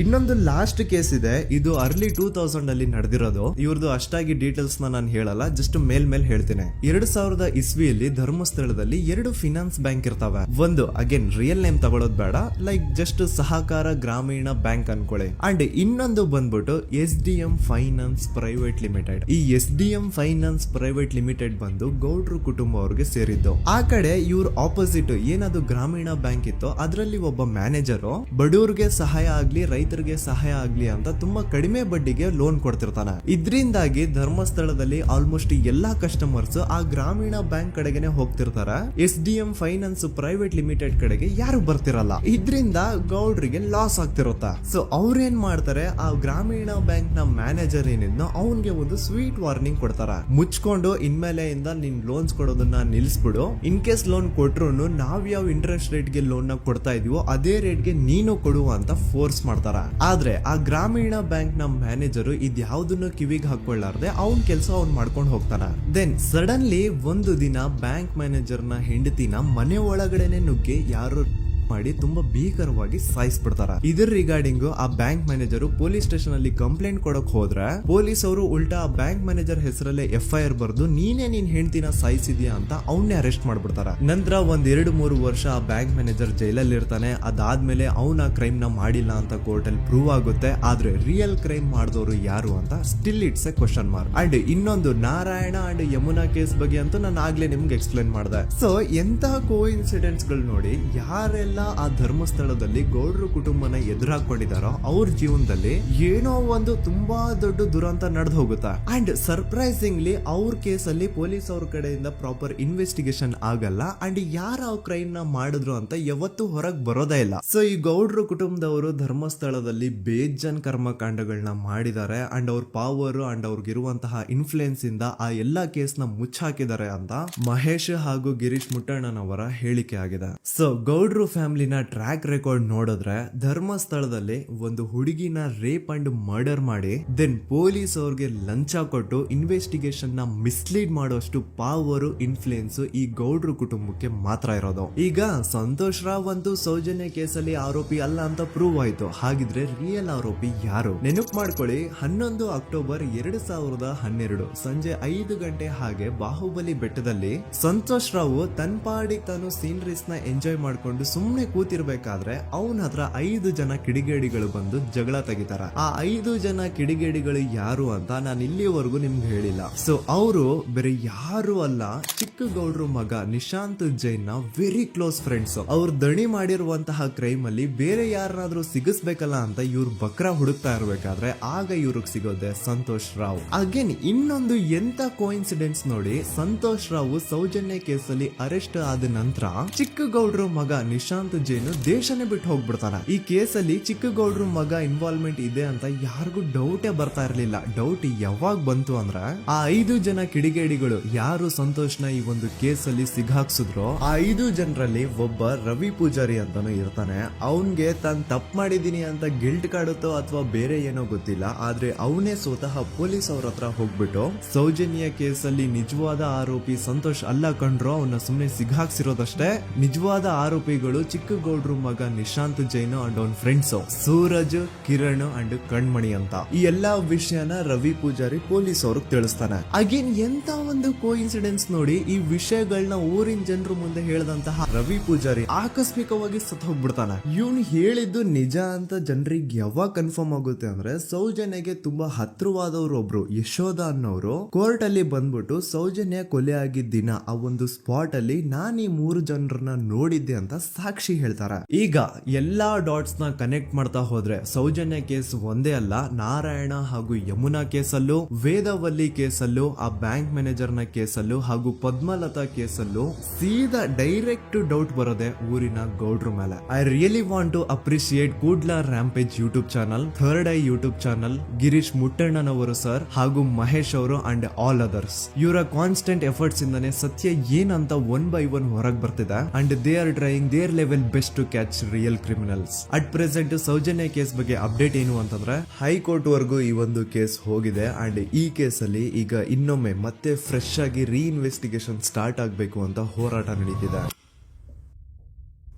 Speaker 1: ಇನ್ನೊಂದು ಲಾಸ್ಟ್ ಕೇಸ್ ಇದೆ, ಇದು ಅರ್ಲಿ 2000 ಅಲ್ಲಿ ನಡೆದಿರೋದು. ಇವ್ರದ್ದು ಅಷ್ಟಾಗಿ ಡೀಟೇಲ್ಸ್ ನಾನು ಹೇಳಲ್ಲ, ಜಸ್ಟ್ ಮೇಲ್ ಹೇಳ್ತೀನಿ. 2000 ಇಸ್ವಿಯಲ್ಲಿ ಧರ್ಮಸ್ಥಳದಲ್ಲಿ 2 ಫಿನಾನ್ಸ್ ಬ್ಯಾಂಕ್ ಇರ್ತಾವೆ. ಒಂದು ಅಗೇನ್ ರಿಯಲ್ ನೇಮ್ ತಗೊಳ್ಳೋದು ಬೇಡ, ಲೈಕ್ ಜಸ್ಟ್ ಸಹಕಾರ ಗ್ರಾಮೀಣ ಬ್ಯಾಂಕ್ ಅನ್ಕೊಳ್ಳಿ. ಅಂಡ್ ಇನ್ನೊಂದು ಬಂದ್ಬಿಟ್ಟು SDM ಫೈನಾನ್ಸ್ ಪ್ರೈವೇಟ್ ಲಿಮಿಟೆಡ್. ಈ SDM ಫೈನಾನ್ಸ್ ಪ್ರೈವೇಟ್ ಲಿಮಿಟೆಡ್ ಬಂದು ಗೌಡ್ರು ಕುಟುಂಬ ಅವ್ರಿಗೆ ಸೇರಿದ್ದು. ಆ ಕಡೆ ಇವ್ರ ಆಪೋಸಿಟ್ ಏನದು ಗ್ರಾಮೀಣ ಬ್ಯಾಂಕ್ ಇತ್ತು, ಅದರಲ್ಲಿ ಒಬ್ಬ ಮ್ಯಾನೇಜರು ಬಡವ್ರಿಗೆ ಸಹಾಯ ಆಗ್ಲಿ ರೈತರಿಗೆ ಸಹಾಯ ಆಗ್ಲಿ ಅಂತ ತುಂಬಾ ಕಡಿಮೆ ಬಡ್ಡಿಗೆ ಲೋನ್ ಕೊಡ್ತಿರ್ತಾನೆ. ಇದರಿಂದಾಗಿ ಧರ್ಮಸ್ಥಳದಲ್ಲಿ ಆಲ್ಮೋಸ್ಟ್ ಎಲ್ಲಾ ಕಸ್ಟಮರ್ಸ್ ಆ ಗ್ರಾಮೀಣ ಬ್ಯಾಂಕ್ ಕಡೆಗೆ ಹೋಗ್ತಿರ್ತಾರೆ, SDM ಫೈನಾನ್ಸ್ ಪ್ರೈವೇಟ್ ಲಿಮಿಟೆಡ್ ಕಡೆಗೆ ಯಾರು ಬರ್ತಿರಲ್ಲ. ಇದರಿಂದ ಗೌಡ್ರಿಗೆ ಲಾಸ್ ಆಗ್ತಿರುತ್ತ. ಸೊ ಅವ್ರೇನ್ ಮಾಡ್ತಾರೆ, ಆ ಗ್ರಾಮೀಣ ಬ್ಯಾಂಕ್ ನ ಮ್ಯಾನೇಜರ್ ಏನಿದ್ನೋ ಅವನ್ಗೆ ಒಂದು ಸ್ವೀಟ್ ವಾರ್ನಿಂಗ್ ಕೊಡ್ತಾರ, ಮುಚ್ಕೊಂಡು ಇನ್ಮೇಲೆ ಇಂದ ನಿನ್ ಲೋನ್ಸ್ ಕೊಡೋದನ್ನ ನಿಲ್ಸ್ಬಿಡು, ಇನ್ ಕೇಸ್ ಲೋನ್ ಕೊಟ್ರು ನಾವ್ ಯಾವ ಇಂಟ್ರೆಸ್ಟ್ ರೇಟ್ ಗೆ ಲೋನ್ ನ ಕೊಡ್ತಾ ಇದೀವೋ ಅದೇ ರೇಟ್ ಗೆ ನೀನು ಕೊಡು ಅಂತ ಫೋರ್ಸ್ ಮಾಡ್ತಾರ. ಆದ್ರೆ ಆ ಗ್ರಾಮೀಣ ಬ್ಯಾಂಕ್ ನ ಮ್ಯಾನೇಜರ್ ಇದ್ಯಾವುದನ್ನು ಕಿವಿಗೆ ಹಾಕೊಳ್ಳಾರ್ದೆ ಅವನ್ ಕೆಲಸ ಅವ್ನ್ ಮಾಡ್ಕೊಂಡು ಹೋಗ್ತಾನ. ದೆನ್ ಸಡನ್ಲಿ ಒಂದು ದಿನ ಬ್ಯಾಂಕ್ ಮ್ಯಾನೇಜರ್ ನ ಹೆಂಡತಿನ ಮನೆ ಒಳಗಡೆನೆ ನುಗ್ಗಿ ಯಾರು ಮಾಡಿ ತುಂಬಾ ಭೀಕರವಾಗಿ ಸಾಯಿಸ್ಬಿಡ್ತಾರ. ಇದರ ರಿಗಾರ್ಡಿಂಗ್ ಆ ಬ್ಯಾಂಕ್ ಮ್ಯಾನೇಜರ್ ಪೊಲೀಸ್ ಸ್ಟೇಷನ್ ಅಲ್ಲಿ ಕಂಪ್ಲೇಂಟ್ ಕೊಡಕ್ ಹೋದ್ರೆ ಪೊಲೀಸ್ ಅವರು ಉಲ್ಟಾ ಆ ಬ್ಯಾಂಕ್ ಮ್ಯಾನೇಜರ್ ಹೆಸರಲ್ಲೇ FIR ಬರ್ದು ನೀನೇ ನಿನ್ ಹೆಂಡತಿನ ಸಾಯಿಸಿದ್ಯಾ ಅಂತ ಅವನ್ನೇ ಅರೆಸ್ಟ್ ಮಾಡ್ಬಿಡ್ತಾರ. ನಂತರ 1-2-3 ವರ್ಷ ಆ ಬ್ಯಾಂಕ್ ಮ್ಯಾನೇಜರ್ ಜೈಲಲ್ಲಿ ಇರ್ತಾನೆ. ಅದಾದ್ಮೇಲೆ ಅವನ ಕ್ರೈಮ್ ನ ಮಾಡಿಲ್ಲ ಅಂತ ಕೋರ್ಟ್ ಅಲ್ಲಿ ಪ್ರೂವ್ ಆಗುತ್ತೆ. ಆದ್ರೆ ರಿಯಲ್ ಕ್ರೈಮ್ ಮಾಡಿದವರು ಯಾರು ಅಂತ still it's A question mark. And ಇನ್ನೊಂದು ನಾರಾಯಣ ಅಂಡ್ ಯಮುನಾ ಕೇಸ್ ಬಗ್ಗೆ ಅಂತೂ ನಾನು ಆಗ್ಲೇ ನಿಮ್ಗೆ ಎಕ್ಸ್ಪ್ಲೇನ್ ಮಾಡಿದೆ. ಸೊ ಎಂತಹ ಕೋಇನ್ಸಿಡೆಂಟ್ಸ್ ಗಳು ನೋಡಿ, ಯಾರೆಲ್ಲ ಆ ಧರ್ಮಸ್ಥಳದಲ್ಲಿ ಗೌಡ್ರು ಕುಟುಂಬನ ಎದುರಾಕೊಂಡಿದಾರೋ ಅವ್ರ ಜೀವನದಲ್ಲಿ ಏನೋ ಒಂದು ತುಂಬಾ ದೊಡ್ಡ ದುರಂತ ನಡೆದು ಹೋಗುತ್ತಾ. ಅಂಡ್ ಸರ್ಪ್ರೈಸಿಂಗ್ಲಿ ಅವ್ರ ಕೇಸಲ್ಲಿ ಪೊಲೀಸ್ ಅವ್ರ ಕಡೆಯಿಂದ ಪ್ರಾಪರ್ ಇನ್ವೆಸ್ಟಿಗೇಷನ್ ಆಗಲ್ಲ ಅಂಡ್ ಯಾರ ಕ್ರೈಮ್ ನ ಮಾಡಿದ್ರು ಅಂತ ಯಾವತ್ತೂ ಹೊರಗ್ ಬರೋದೇ ಇಲ್ಲ. ಸೊ ಈ ಗೌಡ್ರು ಕುಟುಂಬದವರು ಧರ್ಮಸ್ಥಳದಲ್ಲಿ ಬೇಜನ್ ಕರ್ಮಕಾಂಡಗಳನ್ನ ಮಾಡಿದ್ದಾರೆ ಅಂಡ್ ಅವ್ರ ಪವರ್ ಅಂಡ್ ಅವ್ರಿಗಿರುವಂತಹ ಇನ್ಫ್ಲೂಯೆನ್ಸ್ ಇಂದ ಆ ಎಲ್ಲಾ ಕೇಸ್ ನ ಮುಚ್ಚಾಕಿದ್ದಾರೆ ಅಂತ ಮಹೇಶ್ ಹಾಗೂ ಗಿರೀಶ್ ಮುಟ್ಟಣ್ಣನವರ ಹೇಳಿಕೆ ಆಗಿದೆ. ಸೊ ಗೌಡ್ರು ಫ್ಯಾಮಿಲಿನ ಟ್ರ್ಯಾಕ್ ರೆಕಾರ್ಡ್ ನೋಡಿದ್ರೆ ಧರ್ಮಸ್ಥಳದಲ್ಲಿ ಒಂದು ಹುಡುಗಿನ ರೇಪ್ ಅಂಡ್ ಮರ್ಡರ್ ಮಾಡಿ ದೆನ್ ಪೊಲೀಸ್ ಅವ್ರಿಗೆ ಲಂಚ ಕೊಟ್ಟು ಇನ್ವೆಸ್ಟಿಗೇಷನ್ ನ ಮಿಸ್ಲೀಡ್ ಮಾಡೋಷ್ಟು ಪಾವರ್ ಇನ್ಫ್ಲೂಯೆನ್ಸ್ ಈ ಗೌಡ್ರು ಕುಟುಂಬಕ್ಕೆ ಮಾತ್ರ ಇರೋದು. ಈಗ ಸಂತೋಷ್ ರಾವ್ ಅಂತೂ ಸೌಜನ್ಯ ಕೇಸಲ್ಲಿ ಆರೋಪಿ ಅಲ್ಲ ಅಂತ ಪ್ರೂವ್ ಆಯ್ತು. ಹಾಗಿದ್ರೆ ರಿಯಲ್ ಆರೋಪಿ ಯಾರು? ನೆನಪು ಮಾಡ್ಕೊಳ್ಳಿ, 11 ಅಕ್ಟೋಬರ್ 2012 ಸಂಜೆ 5 ಗಂಟೆ ಹಾಗೆ ಬಾಹುಬಲಿ ಬೆಟ್ಟದಲ್ಲಿ ಸಂತೋಷ್ ರಾವ್ ತನ್ನ ಪಾಡಿಗೆ ತಾನು ಸೀನರೀಸ್ ನ ಎಂಜಾಯ್ ಮಾಡ್ಕೊಂಡು ಸುಮ್ನೆ ಕೂತಿರ್ಬೇಕಾದ್ರೆ ಅವನ ಹತ್ರ 5 ಜನ ಕಿಡಿಗೇಡಿಗಳು ಬಂದು ಜಗಳ ತೆಗಿತಾರ. ಆ 5 ಜನ ಕಿಡಿಗೇಡಿಗಳು ಯಾರು ಅಂತ ನಾನು ಇಲ್ಲಿವರೆಗೂ ನಿಮ್ಗೆ ಹೇಳಿಲ್ಲ. ಸೊ ಅವರು ಬೇರೆ ಯಾರು ಅಲ್ಲ, ಚಿಕ್ಕ ಗೌಡ್ರು ಮಗ ನಿಶಾಂತ್ ಜೈನ್ ನ ವೆರಿ ಕ್ಲೋಸ್ ಫ್ರೆಂಡ್ಸ್. ಅವ್ರ ದಣಿ ಮಾಡಿರುವಂತಹ ಕ್ರೈಮ್ ಅಲ್ಲಿ ಬೇರೆ ಯಾರನ್ನಾದ್ರೂ ಸಿಗಿಸ್ಬೇಕಲ್ಲ ಅಂತ ಇವ್ರು ಬಕ್ರ ಹುಡುಕ್ತಾ ಇರ್ಬೇಕಾದ್ರೆ ಆಗ ಇವ್ರಿಗೆ ಸಿಗೋದೆ ಸಂತೋಷ್ ರಾವ್. ಅಗೇನ್ ಇನ್ನೊಂದು ಎಂತ ಕೋಇನ್ಸಿಡೆನ್ಸ್ ನೋಡಿ, ಸಂತೋಷ್ ರಾವ್ ಸೌಜನ್ಯ ಕೇಸಲ್ಲಿ ಅರೆಸ್ಟ್ ಆದ ನಂತರ ಚಿಕ್ಕ ಗೌಡ್ರು ಮಗ ನಿಶಾಂತ್ ಜೈನ್ ದೇಶನೇ ಬಿಟ್ಟು ಹೋಗ್ಬಿಡ್ತಾನೆ. ಈ ಕೇಸಲ್ಲಿ ಚಿಕ್ಕ ಗೌಡ್ರು ಮಗ ಇನ್ವಾಲ್ವ್ಮೆಂಟ್ ಇದೆ ಅಂತ ಯಾರಿಗೂ ಡೌಟೇ ಬರ್ತಾ ಇರ್ಲಿಲ್ಲ. ಡೌಟ್ ಯಾವಾಗ ಬಂತು ಅಂದ್ರೆ ಆ 5 ಜನ ಕಿಡಿಗೇಡಿಗಳು ಯಾರು ಸಂತೋಷ್ನ ಈ ಒಂದು ಕೇಸಲ್ಲಿ ಸಿಗಾಕ್ಸಿದ್ರು ಆ 5 ಜನರಲ್ಲಿ ಒಬ್ಬ ರವಿ ಪೂಜಾರಿ ಅಂತಾನು ಇರ್ತಾನೆ. ಅವನ್ಗೆ ತಾನು ತಪ್ಪು ಮಾಡಿದೀನಿ ಅಂತ ಗಿಲ್ಟ್ ಕಾಡುತ್ತೋ ಅಥವಾ ಬೇರೆ ಏನೋ ಗೊತ್ತಿಲ್ಲ, ಆದ್ರೆ ಅವನೇ ಸ್ವತಃ ಪೊಲೀಸ್ ಅವ್ರ ಹತ್ರ ಹೋಗ್ಬಿಟ್ಟು ಸೌಜನ್ಯ ಕೇಸಲ್ಲಿ ನಿಜವಾದ ಆರೋಪಿ ಸಂತೋಷ್ ಅಲ್ಲ ಕಂಡ್ರು, ಅವನ್ನ ಸುಮ್ನೆ ಸಿಗಾಕ್ಸಿರೋದಷ್ಟೇ, ನಿಜವಾದ ಆರೋಪಿಗಳು ಚಿಕ್ಕ ಗೌಡ್ರು ಮಗ ನಿಶಾಂತ್ ಜೈನ್ ಅಂಡ್ ಅವನ್ ಫ್ರೆಂಡ್ಸ್ ಸೂರಜ್, ಕಿರಣ್ ಅಂಡ್ ಕಣ್ಮಣಿ ಅಂತ. ಈ ಎಲ್ಲಾ ವಿಷಯನ ರವಿ ಪೂಜಾರಿ ಪೊಲೀಸ್ ಅವ್ರಿಗೆ ತಿಳಿಸ್ತಾನೆ. ಅಗೇನ್ ಎಂತ ಒಂದು ಕೋಇನ್ಸಿಡೆನ್ಸ್ ನೋಡಿ, ಈ ವಿಷಯಗಳನ್ನ ಊರಿನ ಜನರು ಮುಂದೆ ಹೇಳಿದಂತಹ ರವಿ ಪೂಜಾರಿ ಆಕಸ್ಮಿಕವಾಗಿ ಸತ್ ಹೋಗ್ಬಿಡ್ತಾನೆ. ಇವನು ಹೇಳಿದ್ದು ನಿಜ ಅಂತ ಜನರಿಗೆ ಯಾವಾಗ ಕನ್ಫರ್ಮ್ ಆಗುತ್ತೆ ಅಂದ್ರೆ ಸೌಜನ್ಯಗೆ ತುಂಬಾ ಹತ್ರವಾದವ್ರು ಒಬ್ರು ಯಶೋಧ ಅನ್ನೋರು ಕೋರ್ಟ್ ಅಲ್ಲಿ ಬಂದ್ಬಿಟ್ಟು ಸೌಜನ್ಯ ಕೊಲೆ ಆಗಿದ್ದ ದಿನ ಆ ಒಂದು ಸ್ಪಾಟ್ ಅಲ್ಲಿ ನಾನು ಈ 3 ಜನರನ್ನ ನೋಡಿದ್ದೆ ಅಂತ ಸಾಕ್ಷಿ ಹೇಳ್ತಾರೆ. ಈಗ ಎಲ್ಲಾ ಡಾಟ್ಸ್ ನ ಕನೆಕ್ಟ್ ಮಾಡ್ತಾ ಹೋದ್ರೆ ಸೌಜನ್ಯ ಕೇಸ್ ಒಂದೇ ಅಲ್ಲ, ನಾರಾಯಣ ಹಾಗೂ ಯಮುನಾ ಕೇಸಲ್ಲೂ, ವೇದವಲ್ಲಿ ಕೇಸಲ್ಲೂ, ಆ ಬ್ಯಾಂಕ್ ಮ್ಯಾನೇಜರ್ ನ ಕೇಸಲ್ಲೂ ಹಾಗೂ ಪದ್ಮಲತಾ ಕೇಸಲ್ಲೂ ಸೀದಾ ಡೈರೆಕ್ಟ್ ಡೌಟ್ ಬರೋದೆ ಊರಿನ ಗೌಡ್ರ ಮೇಲೆ. I really want to appreciate Kudla rampage YouTube channel, third eye YouTube channel, Girish ಮುಟ್ಟಣ್ಣನವರು ಸರ್ ಹಾಗೂ ಮಹೇಶ್ ಅವರು ಅಂಡ್ ಆಲ್ ಅದರ್ಸ್. ಇವರ ಕಾನ್ಸ್ಟೆಂಟ್ ಎಫರ್ಟ್ಸ್ ಇಂದಾನೆ ಸತ್ಯ ಏನಂತ 1 by 1 ಹೊರಗೆ ಬರ್ತಿದೆ and they are trying their level best to catch real criminals. At present Soujanya case ಬಗ್ಗೆ ಅಪ್ಡೇಟ್ ಏನು ಅಂತಂದ್ರೆ ಹೈಕೋರ್ಟ್ ವರೆಗೂ ಈ ಒಂದು ಕೇಸ್ ಹೋಗಿದೆ ಅಂಡ್ ಈ ಕೇಸ್ ಅಲ್ಲಿ ಈಗ ಇನ್ನೊಮ್ಮೆ ಮತ್ತೆ ಫ್ರೆಶ್ ಆಗಿ ರೀಇನ್ವೆಸ್ಟಿಗೇಷನ್ ಸ್ಟಾರ್ಟ್ ಆಗಬೇಕು ಅಂತ ಹೋರಾಟ ನಡೀತಿದೆ.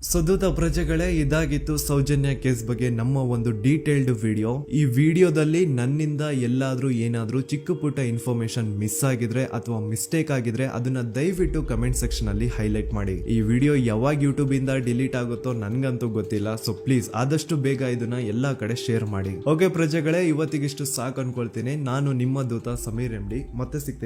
Speaker 1: ಸದುತ ಪ್ರಜೆಗಳೇ, ಇದಾಗಿತ್ತು ಸೌಜನ್ಯ ಕೇಸ್ ಬಗ್ಗೆ ನಮ್ಮ ಒಂದು ಡೀಟೇಲ್ಡ್ ವಿಡಿಯೋ. ಈ ವಿಡಿಯೋದಲ್ಲಿ ನನ್ನಿಂದ ಎಲ್ಲಾದ್ರೂ ಏನಾದ್ರೂ ಚಿಕ್ಕ ಪುಟ್ಟ ಇನ್ಫಾರ್ಮೇಶನ್ ಮಿಸ್ ಆಗಿದ್ರೆ ಅಥವಾ ಮಿಸ್ಟೇಕ್ ಆಗಿದ್ರೆ ಅದನ್ನ ದಯವಿಟ್ಟು ಕಮೆಂಟ್ ಸೆಕ್ಷನ್ ಅಲ್ಲಿ ಹೈಲೈಟ್ ಮಾಡಿ. ಈ ವಿಡಿಯೋ ಯಾವಾಗ ಯೂಟ್ಯೂಬ್ ಇಂದ ಡಿಲೀಟ್ ಆಗುತ್ತೋ ನನ್ಗಂತೂ ಗೊತ್ತಿಲ್ಲ. ಸೊ ಪ್ಲೀಸ್ ಆದಷ್ಟು ಬೇಗ ಇದನ್ನ ಎಲ್ಲಾ ಕಡೆ ಶೇರ್ ಮಾಡಿ. ಓಕೆ ಪ್ರಜೆಗಳೇ, ಇವತ್ತಿಗಿಷ್ಟು ಸಾಕು ಅನ್ಕೊಳ್ತೀನಿ. ನಾನು ನಿಮ್ಮ ದೂತ ಸಮೀರ್ MD. ಮತ್ತೆ ಸಿಗ್ತೀನಿ.